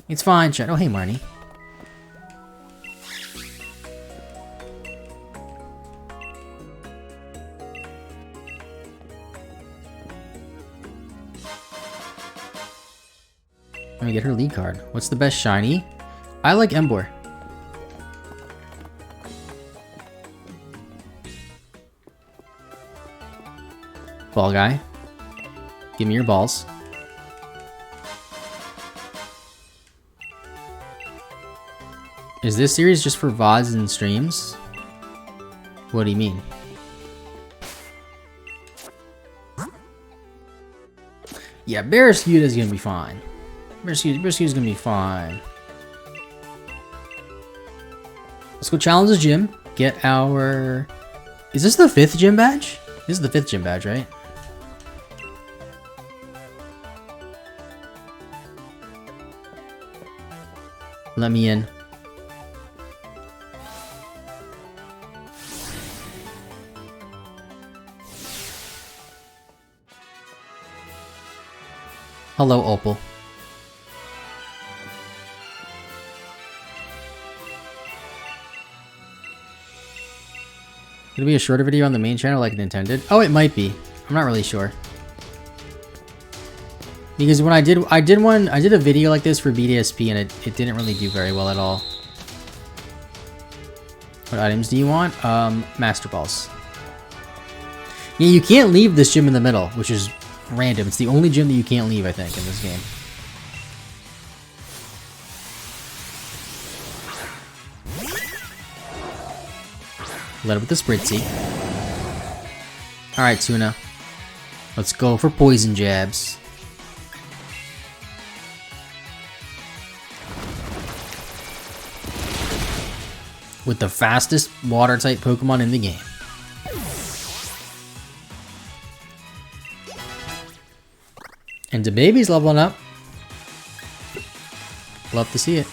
It's fine, chat. Oh, hey, Marnie. Let me get her lead card. What's the best shiny? I like Emboar. Ball guy. Give me your balls. Is this series just for VoDs and streams? What do you mean? Yeah, Barrasquito's gonna be fine. Barrasquito's gonna be fine. Let's go challenge the gym. Get our... Is this the 5th gym badge? This is the 5th gym badge, right? Let me in. Hello, Opal. Gonna be a shorter video on the main channel like it intended? Oh, it might be. I'm not really sure. Because when I did a video like this for BDSP and it didn't really do very well at all. What items do you want? Master Balls. Yeah, you can't leave this gym in the middle, which is random. It's the only gym that you can't leave, I think, in this game. Let it with the Spritzy. Alright, Tuna. Let's go for Poison Jabs. With the fastest water-type Pokemon in the game. And the baby's leveling up. Love to see it.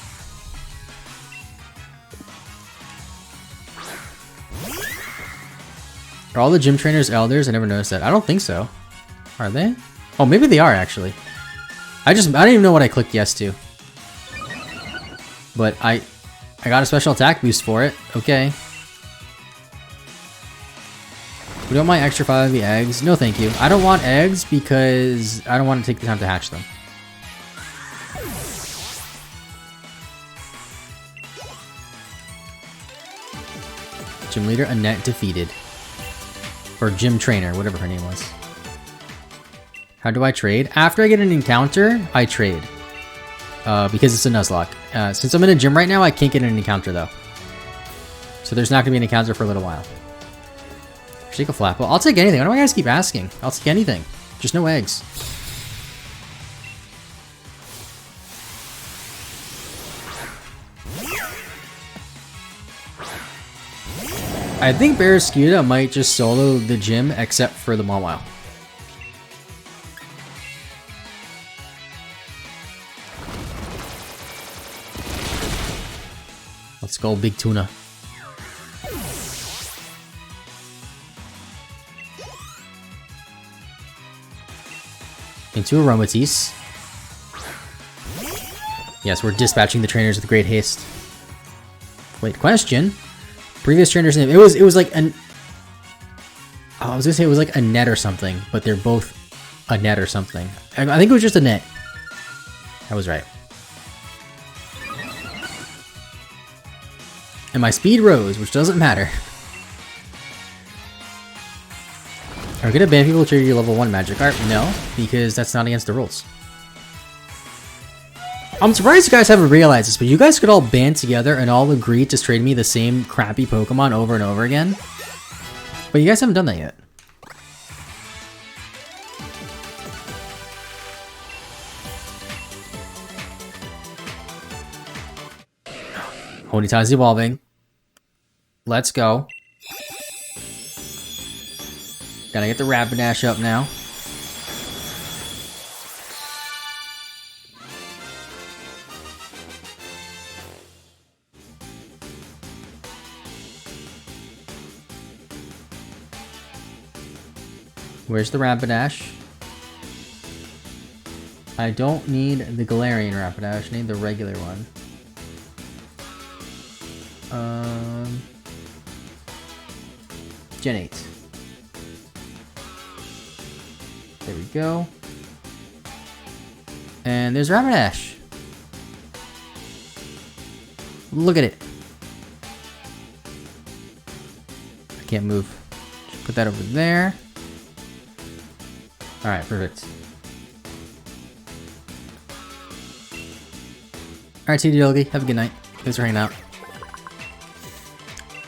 Are all the gym trainers elders? I never noticed that. I don't think so. Are they? Oh, maybe they are actually. I don't even know what I clicked yes to. But I got a special attack boost for it. Okay. We don't mind extra 5 of the eggs. No, thank you. I don't want eggs because I don't want to take the time to hatch them. Gym leader Annette defeated. Or gym trainer, whatever her name was. How do I trade? After I get an encounter, I trade. Because it's a Nuzlocke. Since I'm in a gym right now, I can't get an encounter though. So there's not going to be an encounter for a little while. Take a Flapple. I'll take anything. Why do I guys keep asking? I'll take anything. Just no eggs. I think Barraskewda might just solo the gym except for the Mawile. Let's go, Big Tuna. Into Aromatisse. Yes, we're dispatching the trainers with great haste. Wait, question. Previous trainer's name. It was like an. Oh, I was gonna say it was like Annette or something, but they're both Annette or something. I think it was just Annette. I was right. And my speed rose, which doesn't matter. Are we gonna ban people to your level 1 magic art? No, because that's not against the rules. I'm surprised you guys haven't realized this, but you guys could all band together and all agree to trade me the same crappy Pokemon over and over again. But you guys haven't done that yet. Honita's evolving. Let's go. Gotta get the Rapidash up now. Where's the Rapidash? I don't need the Galarian Rapidash, I need the regular one. Gen 8. There we go. And there's Rapidash. Look at it. I can't move. Just put that over there. Alright, perfect. Alright, Tradelocke, have a good night. Thanks for hanging out.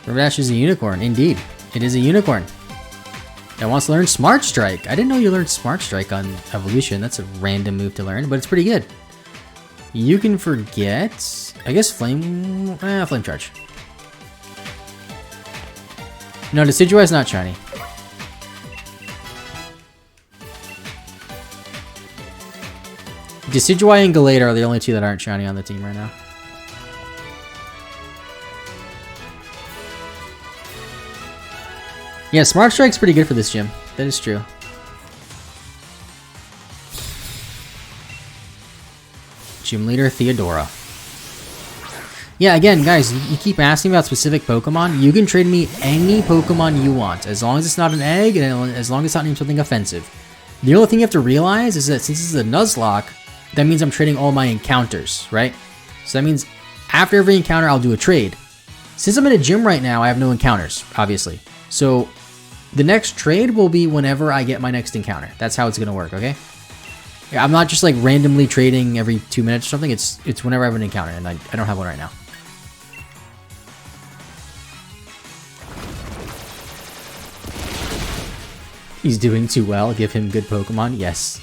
Rapidash is a unicorn, indeed. It is a unicorn. It wants to learn Smart Strike. I didn't know you learned Smart Strike on Evolution. That's a random move to learn, but it's pretty good. You can forget... I guess Flame Charge. No, Decidueye is not shiny. Decidueye and Gallade are the only two that aren't shiny on the team right now. Yeah, Smart Strike's pretty good for this gym. That is true. Gym leader Theodora. Yeah, again, guys, you keep asking about specific Pokemon. You can trade me any Pokemon you want, as long as it's not an egg and as long as it's not named something offensive. The only thing you have to realize is that since this is a Nuzlocke, that means I'm trading all my encounters, right? So that means after every encounter, I'll do a trade. Since I'm in a gym right now, I have no encounters, obviously. So the next trade will be whenever I get my next encounter. That's how it's going to work, okay? Yeah, I'm not just like randomly trading every 2 minutes or something. It's whenever I have an encounter, and I don't have one right now. He's doing too well. Give him good Pokemon. Yes.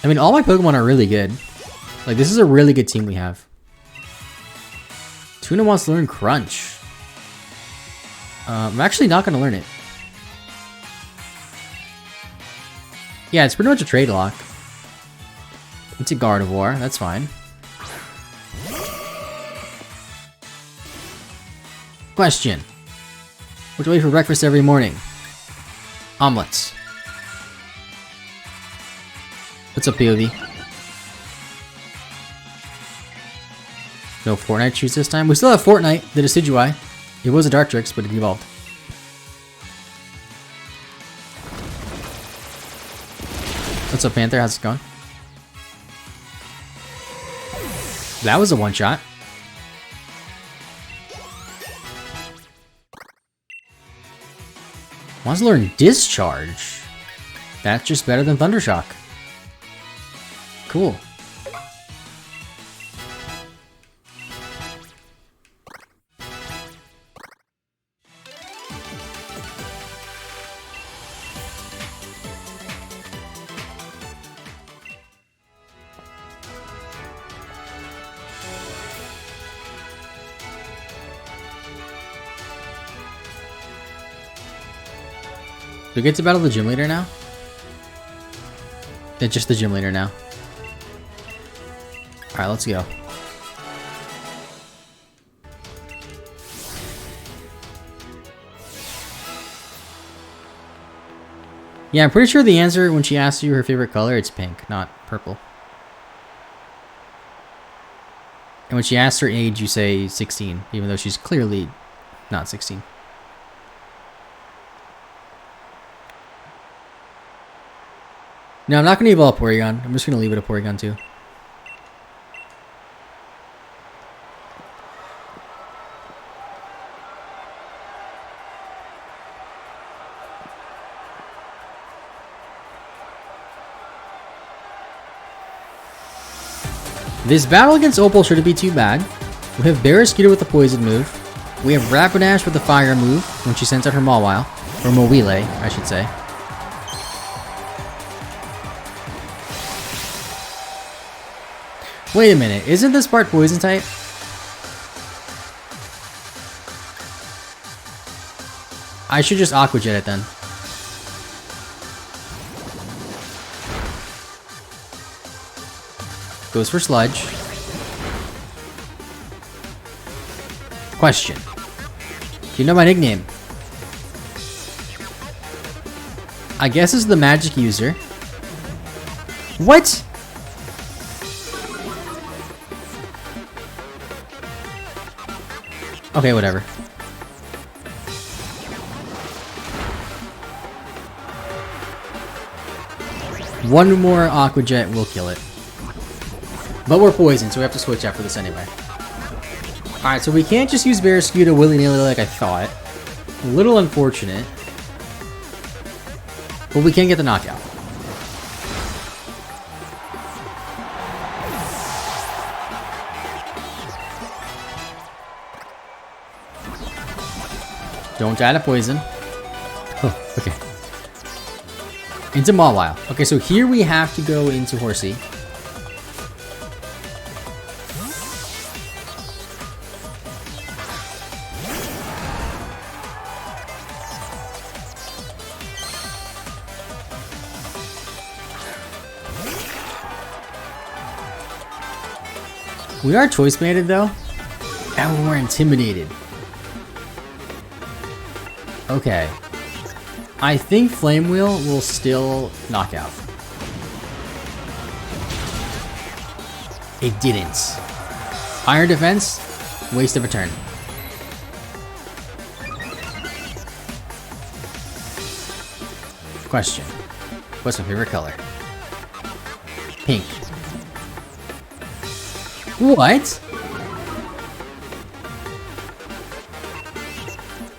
I mean, all my Pokemon are really good. Like, this is a really good team we have. Tuna wants to learn Crunch. I'm actually not going to learn it. Yeah, it's pretty much a Tradelocke. Into Gardevoir, that's fine. Question. What do I eat for breakfast every morning? Omelets. What's up, POV? No Fortnite choose this time? We still have Fortnite, the Decidueye. It was a Dartrix, but it evolved. What's up, Panther? How's it going? That was a one-shot. Wants to learn Discharge. That's just better than Thundershock. Cool. Do we get to battle the gym leader now? It's just the gym leader now. Alright, let's go. Yeah, I'm pretty sure the answer when she asks you her favorite color, it's pink, not purple. And when she asks her age, you say 16, even though she's clearly not 16. No, I'm not going to evolve Porygon. I'm just going to leave it a Porygon too. This battle against Opal shouldn't be too bad. We have Barraskewda with the poison move. We have Rapidash with the fire move when she sends out her Mawile. Or Mawile, I should say. Wait a minute, isn't this part poison type? I should just Aqua Jet it then. Goes for Sludge. Question. Do you know my nickname? I guess it's the magic user. What? Okay, whatever. One more Aqua Jet will kill it. But we're poisoned, so we have to switch after this anyway. Alright, so we can't just use Barraskewda willy-nilly like I thought. A little unfortunate. But we can get the knockout. Don't die to poison. Oh, okay. Into Mawile. Okay, so here we have to go into Horsey. We are choice mated though, and we're intimidated. Okay. I think Flame Wheel will still knock out. It didn't. Iron Defense, waste of a turn. Question. What's my favorite color? Pink. What?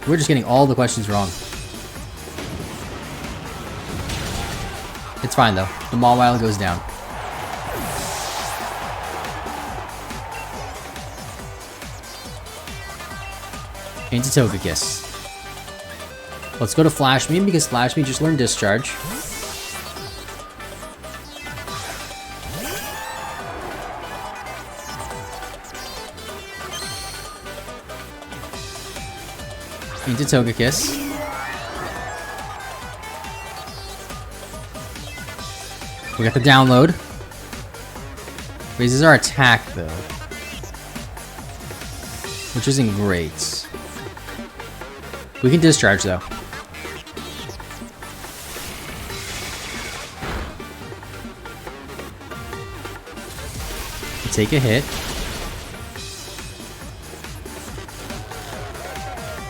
We're just getting all the questions wrong. It's fine though. The Mawile goes down. Into Togekiss. Let's go to Flash Me because Flash Me just learned Discharge. Into Togekiss. We got the download. Raises our attack though, which isn't great. We can discharge though. Take a hit.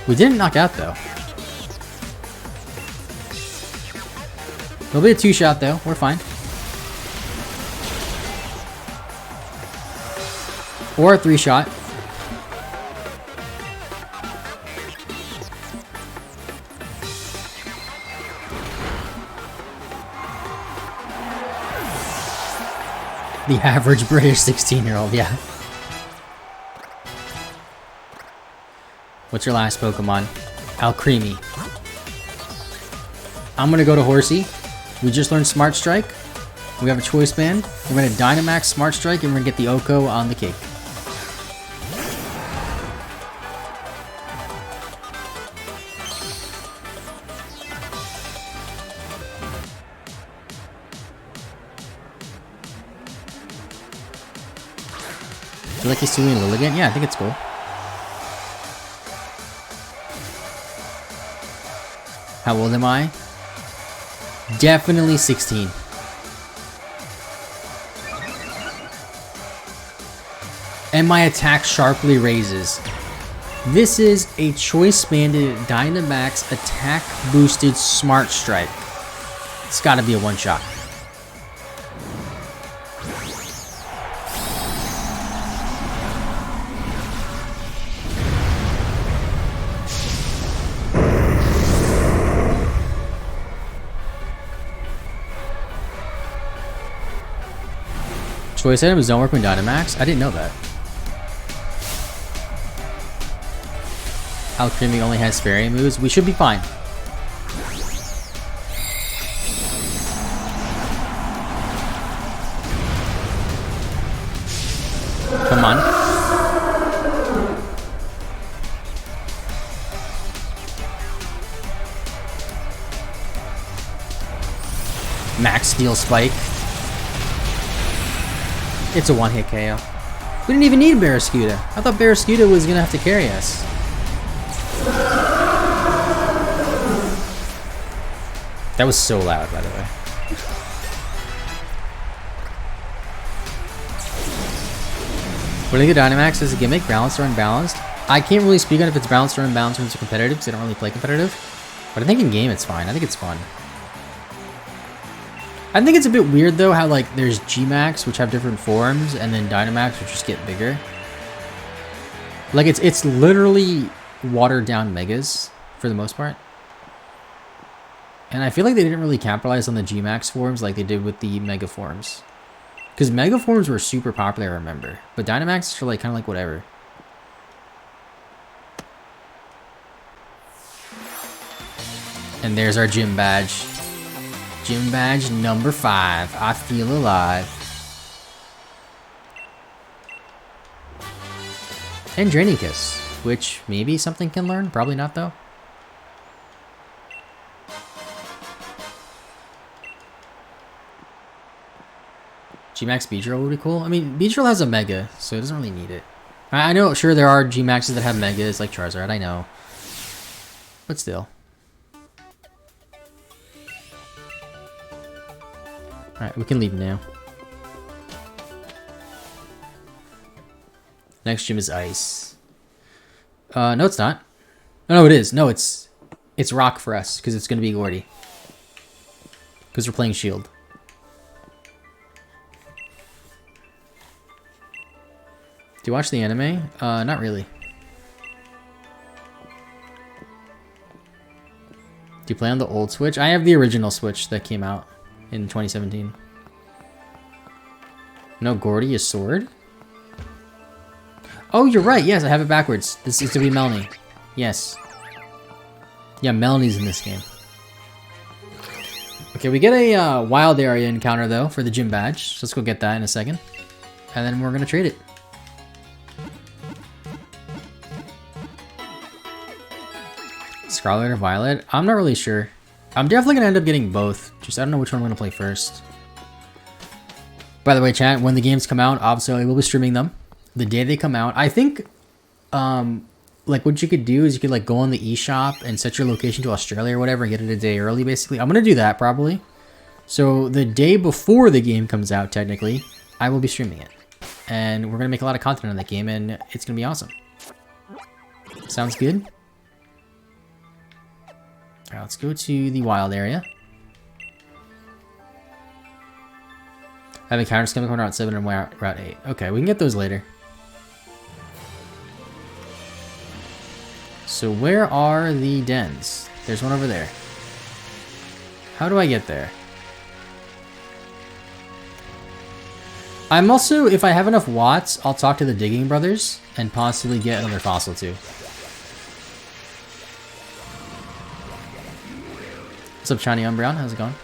We didn't knock out though. It'll be a 2-shot though. We're fine. Or a 3-shot. The average British 16-year-old, yeah. What's your last Pokemon? Alcremie. I'm gonna go to Horsey. We just learned Smart Strike. We have a Choice Band. We're gonna Dynamax Smart Strike and we're gonna get the Oko on the cake. I feel like he's doing Lilligant. Yeah, I think it's cool. How old am I? Definitely 16. And my attack sharply raises. This is a Choice Banded Dynamax attack boosted Smart Strike. It's gotta be a 1-shot. Choice items don't work when Dynamax? I didn't know that. Alcremie only has fairy moves. We should be fine. Come on. Max Steel Spike. It's a 1-hit KO. We didn't even need Barraskewda. I thought Barraskewda was gonna have to carry us. That was so loud, by the way. What do you think of Dynamax as a gimmick? Balanced or unbalanced? I can't really speak on if it's balanced or unbalanced when it's competitive because I don't really play competitive. But I think in game it's fine. I think it's fun. I think it's a bit weird though how like there's G-Max which have different forms and then Dynamax which just get bigger. Like it's literally watered down megas for the most part. And I feel like they didn't really capitalize on the G-Max forms like they did with the Mega forms. Because Mega forms were super popular, I remember. But Dynamax are like kind of like whatever. And there's our gym badge. Gym badge number 5. I feel alive. And Drainicus, which maybe something can learn. Probably not though. G-Max Beedrill would be cool. I mean, Beedrill has a Mega, so it doesn't really need it. I know, sure, there are G-Maxes that have Megas, like Charizard, I know. But still. Alright, we can leave now. Next gym is Ice. No, it's not. No, it is. No, it's Rock for us, because it's going to be Gordy. Because we're playing Shield. Do you watch the anime? Not really. Do you play on the old Switch? I have the original Switch that came out in 2017. No, Gordy is Sword? Oh, you're right. Yes, I have it backwards. This is to be Melanie. Yes. Yeah, Melanie's in this game. Okay, we get a wild area encounter, though, for the gym badge. So let's go get that in a second. And then we're going to trade it. Scarlet or Violet? I'm not really sure. I'm definitely going to end up getting both. Just I don't know which one I'm going to play first. By the way, chat, when the games come out, obviously I will be streaming them the day they come out. I think, like what you could do is you could like go on the eShop and set your location to Australia or whatever and get it a day early, basically. I'm going to do that probably. So the day before the game comes out, technically, I will be streaming it. And we're going to make a lot of content on that game, and it's going to be awesome. Sounds good? All right, let's go to the wild area. I have encounters coming on Route 7 and Route 8. Okay, we can get those later. So where are the dens? There's one over there. How do I get there? I'm also, if I have enough watts, I'll talk to the Digging Brothers and possibly get another fossil too. What's up, Shiny Umbreon? How's it going?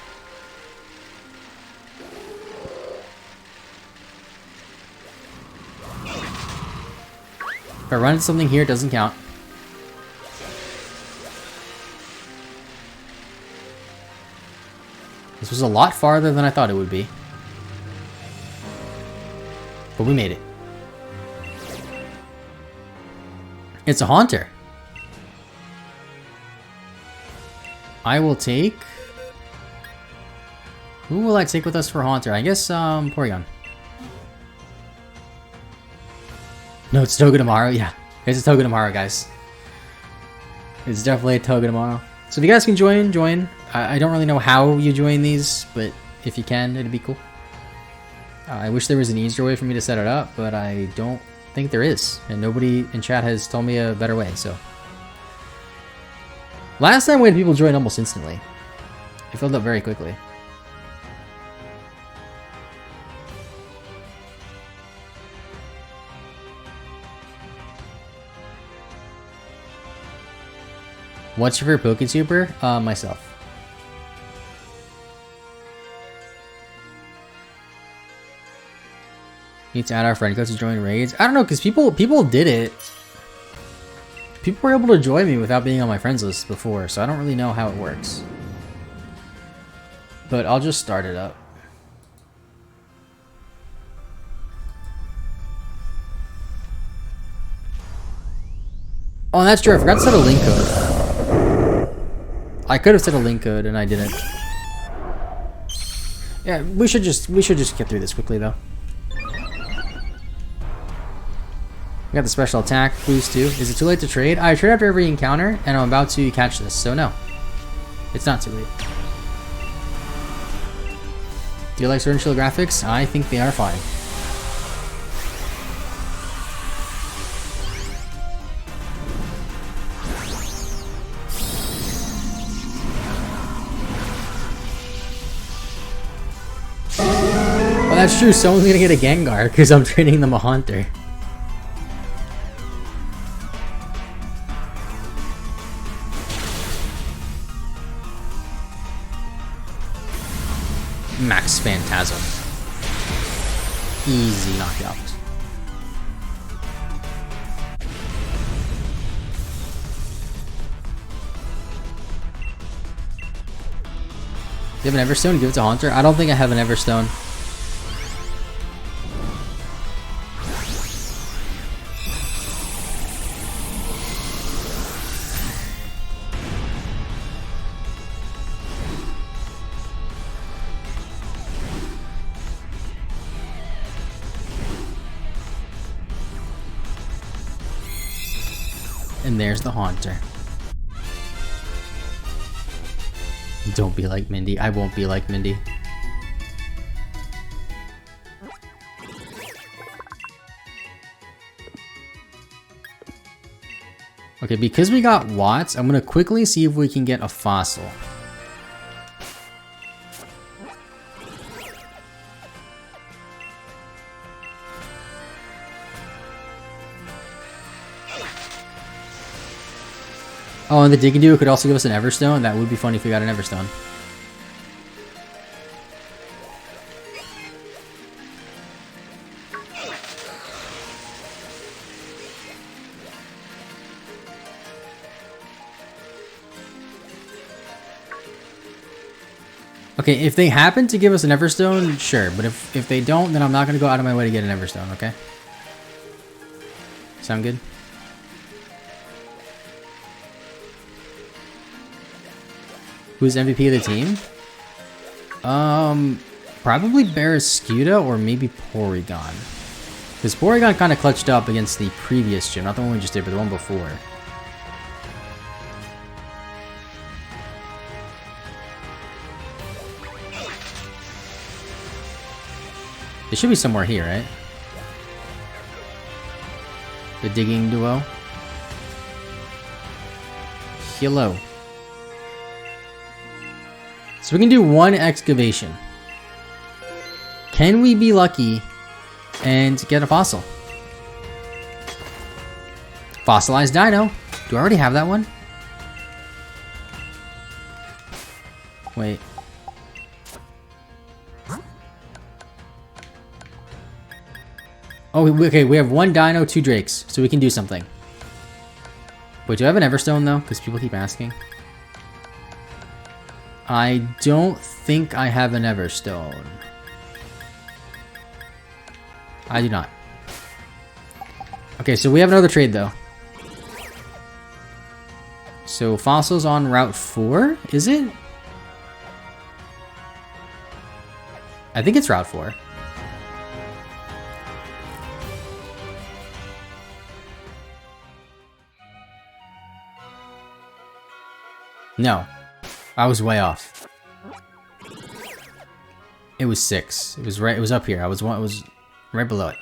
If I run into something here, it doesn't count. This was a lot farther than I thought it would be. But we made it. It's a Haunter. I will take... Who will I take with us for Haunter? I guess, Porygon. No, it's Togedemaru. Yeah, it's a Togedemaru, guys. It's definitely a Togedemaru. So if you guys can join. I don't really know how you join these, but if you can, it'd be cool. I wish there was an easier way for me to set it up, but I don't think there is. And nobody in chat has told me a better way, so. Last time we had people join almost instantly. It filled up very quickly. What's your favorite PokeTuber? Myself. Need to add our friend code to join raids. I don't know, because people did it. People were able to join me without being on my friends list before, so I don't really know how it works. But I'll just start it up. Oh, and that's true. I forgot to set a link code. I could have set a link code and I didn't. Yeah, we should just get through this quickly though. We got the special attack boost too. Is it too late to trade? I trade after every encounter and I'm about to catch this, so no. It's not too late. Do you like Sword Shield graphics? I think they are fine. Well, that's true. Someone's gonna get a Gengar because I'm trading them a Haunter. Max Phantasm. Easy knockout. You have an Everstone? Give it to Haunter? I don't think I have an Everstone. And there's the Haunter. Don't be like Mindy. I won't be like Mindy. Okay, because we got Watts, I'm gonna quickly see if we can get a fossil. Oh, and the Digiduo could also give us an Everstone. That would be funny if we got an Everstone. Okay, if they happen to give us an Everstone, sure. But if they don't, then I'm not going to go out of my way to get an Everstone, okay? Sound good? Who's MVP of the team? Probably Barrascuda or maybe Porygon. Because Porygon kind of clutched up against the previous gym. Not the one we just did, but the one before. It should be somewhere here, right? The digging duo. Hello. So we can do one excavation. Can we be lucky and get a fossil? Fossilized dino. Do I already have that one? Wait. Oh, okay, we have one dino, 2 drakes, so we can do something. Wait, do I have an Everstone though? Because people keep asking. I don't think I have an Everstone. I do not. Okay, so we have another trade though. So fossils on Route 4, is it? I think it's Route 4. No, I was way off. It was 6. It was right. It was up here. It was right below it.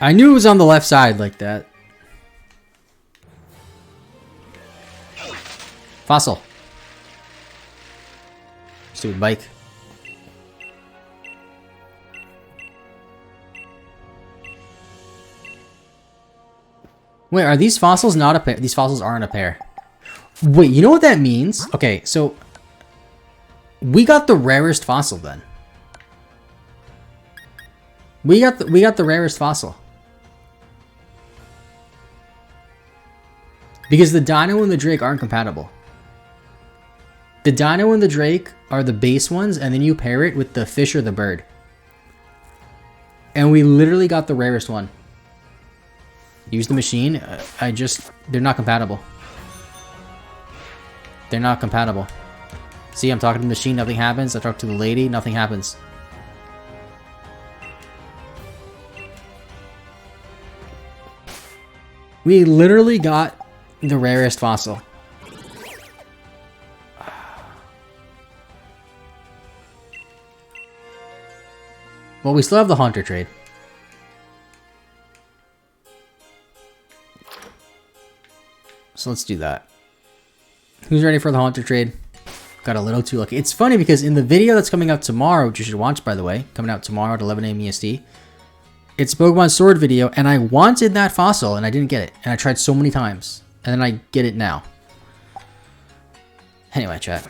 I knew it was on the left side like that. Fossil. Stupid bike. Wait, are these fossils not a pair? These fossils aren't a pair. Wait, you know what that means? Okay, so we got the rarest fossil then. We got the rarest fossil. Because the dino and the drake aren't compatible. The dino and the drake are the base ones, and then you pair it with the fish or the bird. And we literally got the rarest one. Use the machine. They're not compatible. They're not compatible. See, I'm talking to the machine, nothing happens. I talk to the lady, nothing happens. We literally got the rarest fossil. Well, we still have the Haunter trade. So let's do that. Who's ready for the Haunter trade? Got a little too lucky. It's funny because in the video that's coming out tomorrow, which you should watch by the way, coming out tomorrow at 11 AM EST, it's a Pokemon Sword video, and I wanted that fossil and I didn't get it. And I tried so many times. And then I get it now. Anyway, chat.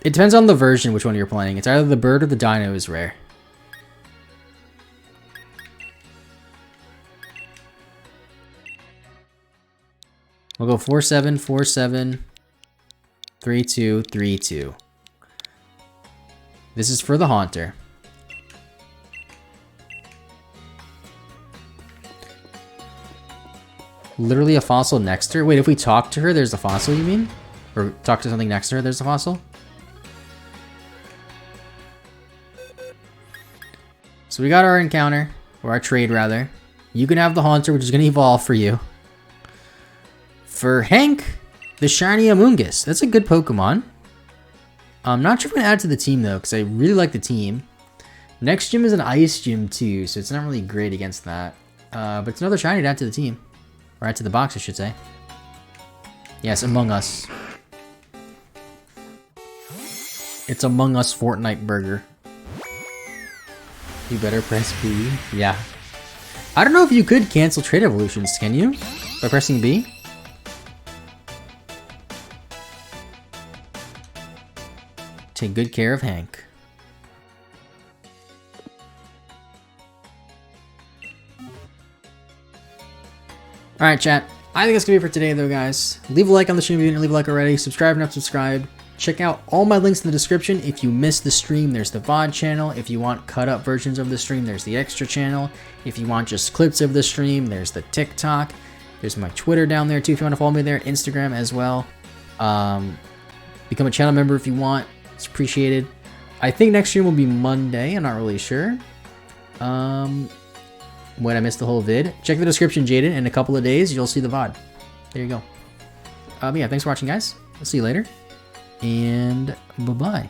It depends on the version which one you're playing. It's either the bird or the dino is rare. We'll go 4-7, 4-7, 3-2, 3-2. This is for the Haunter. Literally a fossil next to her? Wait, if we talk to her, there's a fossil, you mean? Or talk to something next to her, there's a fossil? So we got our encounter, or our trade rather. You can have the Haunter, which is going to evolve for you. For Hank, the shiny Amoonguss. That's a good Pokemon. I'm not sure if I'm going to add to the team though, because I really like the team. Next gym is an ice gym too, so it's not really great against that. But it's another shiny to add to the team. Or add to the box, I should say. Yes, Among Us. It's Among Us Fortnite burger. You better press B. Yeah. I don't know if you could cancel trade evolutions, can you? By pressing B? Take good care of Hank. Alright, chat. I think that's going to be for today, though, guys. Leave a like on the stream if you didn't leave a like already. Subscribe if not subscribed. Check out all my links in the description. If you missed the stream, there's the VOD channel. If you want cut up versions of the stream, there's the extra channel. If you want just clips of the stream, there's the TikTok. There's my Twitter down there, too, if you want to follow me there. Instagram as well. Become a channel member if you want. It's appreciated. I think next stream will be Monday. I'm not really sure. When I missed the whole vid. Check the description, Jaden. In a couple of days, you'll see the VOD. There you go. Yeah, thanks for watching, guys. I'll see you later. And bye-bye.